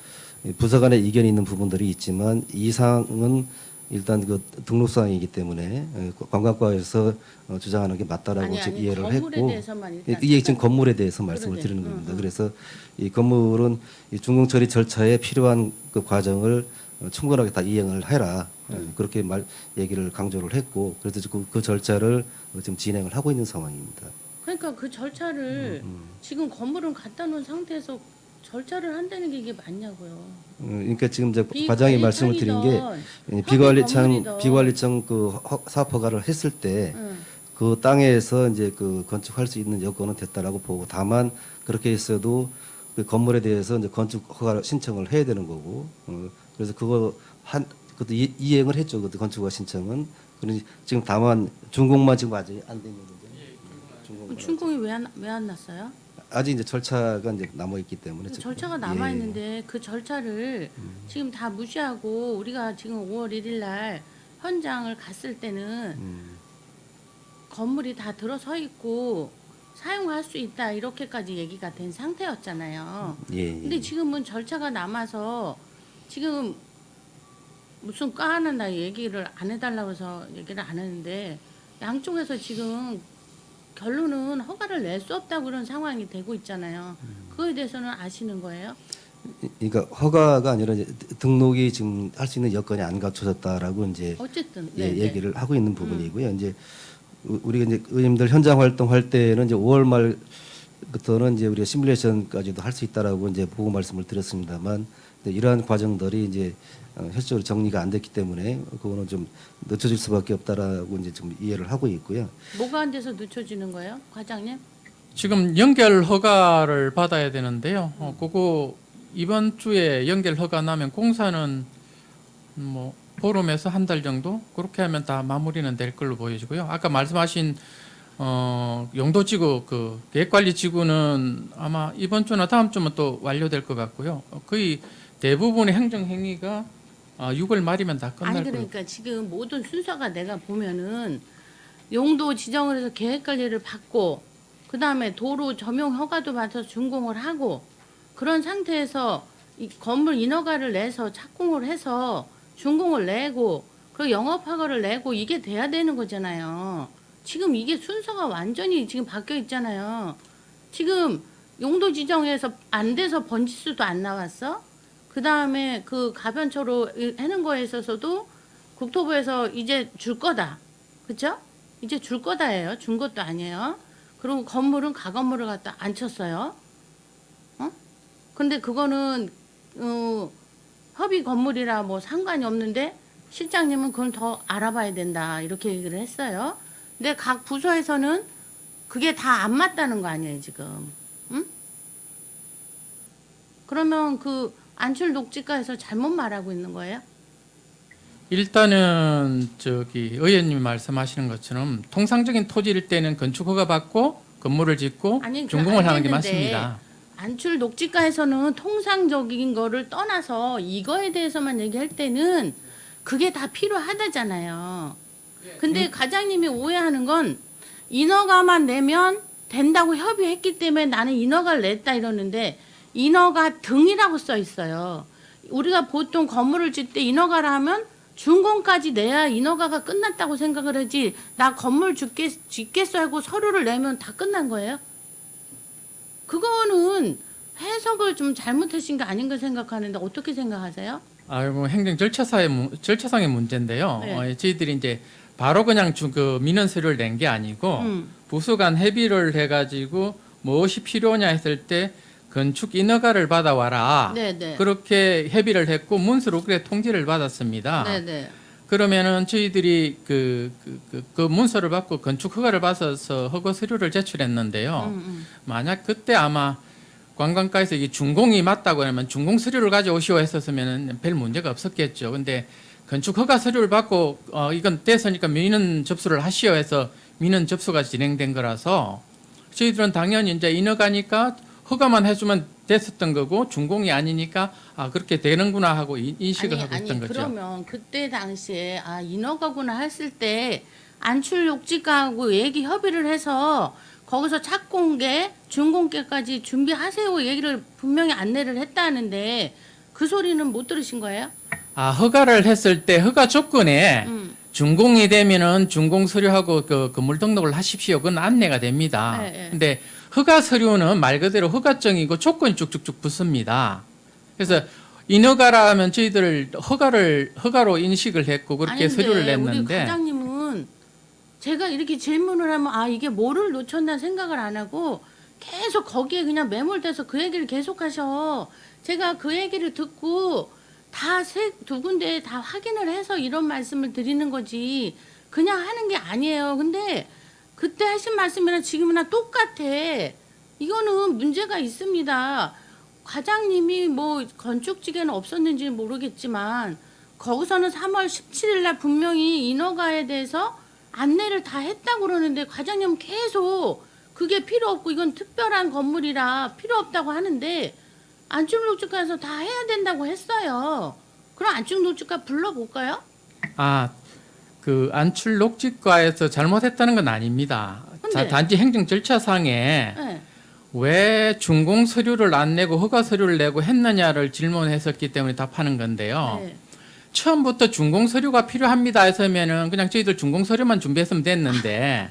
부서 간에 이견이 있는 부분들이 있지만 이 사항은 일단 그 등록사항이기 때문에 관광과에서 주장하는 게 맞다라고 지금 이해를 건물에 했고, 대해서만 일단 이게 지금 건물에 대해서 말씀을 그러네. 드리는 겁니다. 그래서 이 건물은 이 준공 처리 절차에 필요한 그 과정을 충분하게 다 이행을 해라, 그렇게 얘기를 강조를 했고, 그래서 그 절차를 지금 진행을 하고 있는 상황입니다. 그러니까 그 절차를 지금 건물은 갖다 놓은 상태에서 절차를 한다는 게 이게 맞냐고요. 그러니까 지금 이제 과장이 말씀을 드린 게 건물이던. 비관리청 그 사업 허가를 했을 때 그 땅에서 이제 그 건축할 수 있는 여건은 됐다라고 보고, 다만 그렇게 했어도 그 건물에 대해서 이제 건축 허가 신청을 해야 되는 거고, 그래서 그것도 이행을 했죠. 그 건축 허가 신청은. 그러니 지금 다만 준공만 지금 아직 안 된 거죠. 준공이 왜 안 났어요? 아직 이제 절차가 이제 남아 있기 때문에 절차가 남아 있는데 그 절차를 지금 다 무시하고 우리가 지금 5월 1일 날 현장을 갔을 때는 건물이 다 들어서 있고 사용할 수 있다 이렇게까지 얘기가 된 상태였잖아요. 근데 지금은 절차가 남아서 지금 무슨 까하나 얘기를 안 해달라고 해서 얘기를 안 하는데 양쪽에서 지금 결론은 허가를 낼 수 없다고 그런 상황이 되고 있잖아요. 그거에 대해서는 아시는 거예요? 그러니까 허가가 아니라 이제 등록이 지금 할 수 있는 여건이 안 갖춰졌다라고 이제 어쨌든 예, 네, 얘기를 하고 있는 부분이고요. 이제 우리가 이제 의원님들 현장 활동할 때는 이제 5월 말부터는 이제 우리가 시뮬레이션까지도 할 수 있다라고 이제 보고 말씀을 드렸습니다만 이러한 과정들이 이제 현실적으로 정리가 안 됐기 때문에 그거는 좀 늦춰질 수밖에 없다라고 이제 좀 이해를 하고 있고요. 뭐가 안 돼서 늦춰지는 거예요, 과장님? 지금 연결 허가를 받아야 되는데요. 그거 이번 주에 연결 허가 나면 공사는 뭐 보름에서 한 달 정도 그렇게 하면 다 마무리는 될 걸로 보여지고요. 아까 말씀하신 용도지구 그 계획관리지구는 아마 이번 주나 다음 주면 또 완료될 것 같고요. 거의 대부분의 행정행위가 6월 말이면 다 끝날 아니 거예요. 그러니까 지금 모든 순서가 내가 보면은 용도 지정을 해서 계획 관리를 받고 그 다음에 도로 점용 허가도 받아서 준공을 하고 그런 상태에서 이 건물 인허가를 내서 착공을 해서 준공을 내고 그리고 영업 허가를 내고 이게 돼야 되는 거잖아요. 지금 이게 순서가 완전히 지금 바뀌어 있잖아요. 지금 용도 지정에서 안 돼서 번지수도 안 나왔어. 그 다음에 그 가변초로 해는 거에 있어서도 국토부에서 이제 줄 거다. 그쵸? 이제 줄 거다예요. 준 것도 아니에요. 그리고 건물은 가건물을 갖다 안 쳤어요. 어? 근데 그거는 협의 건물이라 뭐 상관이 없는데 실장님은 그걸 더 알아봐야 된다. 이렇게 얘기를 했어요. 근데 각 부서에서는 그게 다 안 맞다는 거 아니에요, 지금. 응? 그러면 그 안출 녹지가에서 잘못 말하고 있는 거예요? 일단은 저기 의원님이 말씀하시는 것처럼 통상적인 토지일 때는 건축 허가 받고 건물을 짓고 아니, 준공을 하는 게 알겠는데 맞습니다. 안출 녹지가에서는 통상적인 거를 떠나서 이거에 대해서만 얘기할 때는 그게 다 필요하다잖아요. 근데 과장님이 오해하는 건 인허가만 내면 된다고 협의했기 때문에 나는 인허가를 냈다 이러는데 인허가 등이라고 써 있어요. 우리가 보통 건물을 짓 때 인허가를 하면 준공까지 내야 인허가가 끝났다고 생각을 하지 나 건물 짓겠어 하고 서류를 내면 다 끝난 거예요? 그거는 해석을 좀 잘못하신 게 아닌가 생각하는데 어떻게 생각하세요? 아이고 행정 절차상의 문제인데요. 네. 저희들이 이제 바로 그냥 그 민원 서류를 낸 게 아니고 부서 간 협의를 해가지고 무엇이 필요하냐 했을 때 건축 인허가를 받아와라. 네네. 그렇게 협의를 했고 문서로 그래 통지를 받았습니다. 네네. 그러면은 저희들이 그 문서를 받고 건축 허가를 받아서 허가 서류를 제출했는데요. 만약 그때 아마 관광가에서 이게 준공이 맞다고 하면 준공 서류를 가져오시오 했었으면 별 문제가 없었겠죠. 근데 건축 허가 서류를 받고 이건 됐으니까 민원 접수를 하시오 해서 민원 접수가 진행된 거라서 저희들은 당연히 이제 인허가니까 허가만 해주면 됐었던 거고 준공이 아니니까 그렇게 되는구나 하고 인식을 하고 있던 거죠. 그러면 그때 당시에 인허가구나 했을 때 안출 녹지가하고 얘기 협의를 해서 거기서 착공계, 준공계까지 준비하세요 얘기를 분명히 안내를 했다는데 그 소리는 못 들으신 거예요? 허가를 했을 때 허가 조건에 준공이 되면은 준공 서류하고 그 건물 등록을 하십시오. 그건 안내가 됩니다. 네. 근데 허가 서류는 말 그대로 허가증이고 조건이 쭉쭉쭉 붙습니다. 그래서 인허가라 하면 저희들 허가로 인식을 했고 그렇게 아니, 서류를 근데 우리 냈는데 과장님은 제가 이렇게 질문을 하면 이게 뭐를 놓쳤나 생각을 안 하고 계속 거기에 그냥 매몰돼서 그 얘기를 계속 하셔. 제가 그 얘기를 듣고 두 군데 다 확인을 해서 이런 말씀을 드리는 거지 그냥 하는 게 아니에요. 근데 그때 하신 말씀이랑 지금이나 똑같아. 이거는 문제가 있습니다. 과장님이 뭐 건축지계는 없었는지 모르겠지만 거기서는 3월 17일 날 분명히 인허가에 대해서 안내를 다 했다고 그러는데 과장님은 계속 그게 필요 없고 이건 특별한 건물이라 필요 없다고 하는데 안중녹지가에서 다 해야 된다고 했어요. 그럼 안중녹지가 불러볼까요? 그 안출 녹지과에서 잘못했다는 건 아닙니다. 근데? 단지 행정 절차상에 네. 왜 준공 서류를 안 내고 허가 서류를 내고 했느냐를 질문했었기 때문에 답하는 건데요. 네. 처음부터 준공 서류가 필요합니다 했으면은 그냥 저희들 준공 서류만 준비했으면 됐는데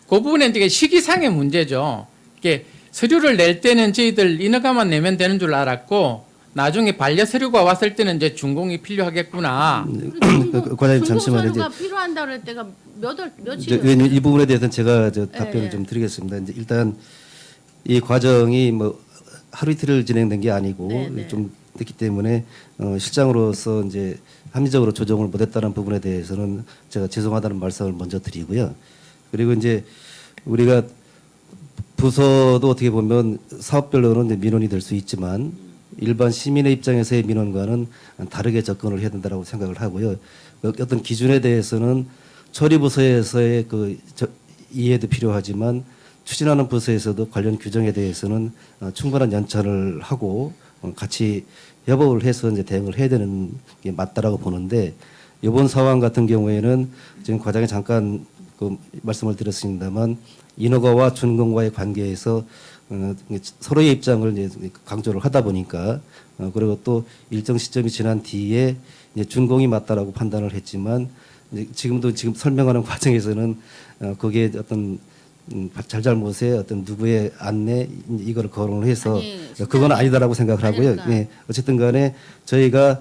그 부분은 이제 시기상의 문제죠. 이게 서류를 낼 때는 저희들 인허가만 내면 되는 줄 알았고 나중에 반려 서류가 왔을 때는 이제 준공이 필요하겠구나. 과장님 잠시만요. 서류가 필요한다 그럴 때가 며칠 이제 의원님 이 부분에 대해서는 제가 답변을 좀 드리겠습니다. 이제 일단 이 과정이 뭐 하루 이틀을 진행된 게 아니고 네. 좀 됐기 때문에 실장으로서 이제 합리적으로 조정을 못했다는 부분에 대해서는 제가 죄송하다는 말씀을 먼저 드리고요. 그리고 이제 우리가 부서도 어떻게 보면 사업별로는 이제 민원이 될 수 있지만 일반 시민의 입장에서의 민원과는 다르게 접근을 해야 된다고 생각을 하고요. 어떤 기준에 대해서는 처리 부서에서의 이해도 필요하지만 추진하는 부서에서도 관련 규정에 대해서는 충분한 연차를 하고 같이 협업을 해서 이제 대응을 해야 되는 게 맞다라고 보는데 이번 상황 같은 경우에는 지금 과장이 잠깐 말씀을 드렸습니다만 인허가와 준공과의 관계에서 서로의 입장을 이제 강조를 하다 보니까 그리고 또 일정 시점이 지난 뒤에 이제 준공이 맞다라고 판단을 했지만 지금 설명하는 과정에서는 거기에 어떤 잘잘못에 어떤 누구의 안내 이거를 거론을 해서 아니, 그건 아니다라고 생각을 하고요. 그러니까. 예, 어쨌든 간에 저희가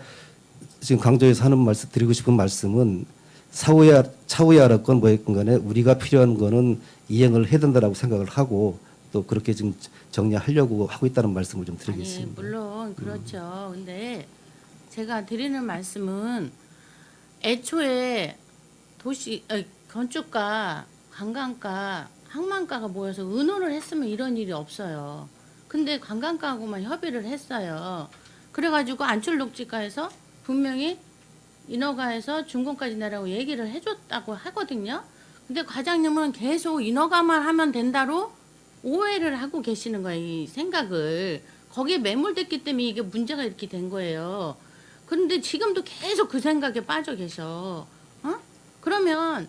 지금 강조해서 하는 말씀 드리고 싶은 말씀은 차후에 알았건 뭐였건 간에 우리가 필요한 거는 이행을 해야 된다라고 생각을 하고 또 그렇게 지금 정리하려고 하고 있다는 말씀을 좀 아니 드리겠습니다. 물론 그렇죠. 근데 제가 드리는 말씀은 애초에 건축가, 관광가, 항만가가 모여서 의논을 했으면 이런 일이 없어요. 근데 관광가하고만 협의를 했어요. 그래가지고 안철록지가에서 분명히 인허가에서 준공까지 내라고 얘기를 해줬다고 하거든요. 근데 과장님은 계속 인허가만 하면 된다로 오해를 하고 계시는 거예요. 이 생각을. 거기에 매몰됐기 때문에 이게 문제가 이렇게 된 거예요. 그런데 지금도 계속 그 생각에 빠져 계셔. 그러면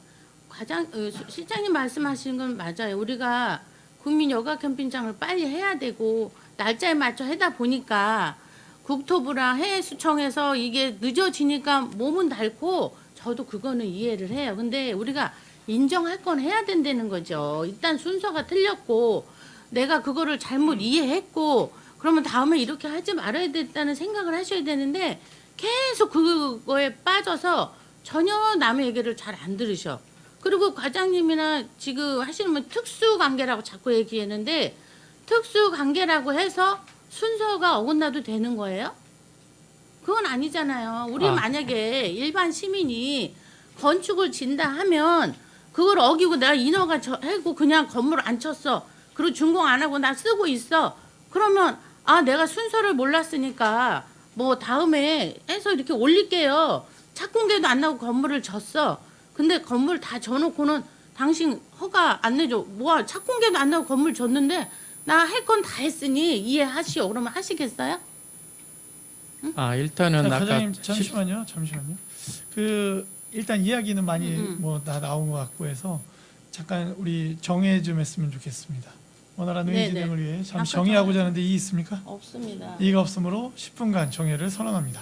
실장님 말씀하시는 건 맞아요. 우리가 국민 여가 캠핑장을 빨리 해야 되고 날짜에 맞춰 하다 보니까 국토부랑 해수청에서 이게 늦어지니까 몸은 닳고 저도 그거는 이해를 해요. 근데 우리가 인정할 건 해야 된다는 거죠. 일단 순서가 틀렸고 내가 그거를 잘못 이해했고 그러면 다음에 이렇게 하지 말아야 됐다는 생각을 하셔야 되는데 계속 그거에 빠져서 전혀 남의 얘기를 잘 안 들으셔. 그리고 과장님이나 지금 하시는 분 특수관계라고 자꾸 얘기했는데 특수관계라고 해서 순서가 어긋나도 되는 거예요? 그건 아니잖아요. 우리 만약에 일반 시민이 건축을 진다 하면 그걸 어기고 내가 인허가 하고 그냥 건물 안 쳤어. 그리고 준공 안 하고 나 쓰고 있어. 그러면 내가 순서를 몰랐으니까 뭐 다음에 해서 이렇게 올릴게요. 착공계도 안 나고 건물을 졌어. 근데 건물 다 져놓고는 당신 허가 안 내줘. 뭐야 착공계도 안 나고 건물 졌는데 나 할 건 다 했으니 이해하시오. 그러면 하시겠어요? 일단은 자, 아까 과장님 잠시만요. 일단 이야기는 많이 뭐 다 나온 것 같고 해서 잠깐 우리 정해 좀 했으면 좋겠습니다. 원활한 회의 네네. 진행을 위해 잠시 아까 정의하고자 하는데 이의 있습니까? 없습니다. 이의가 없으므로 10분간 정회를 선언합니다.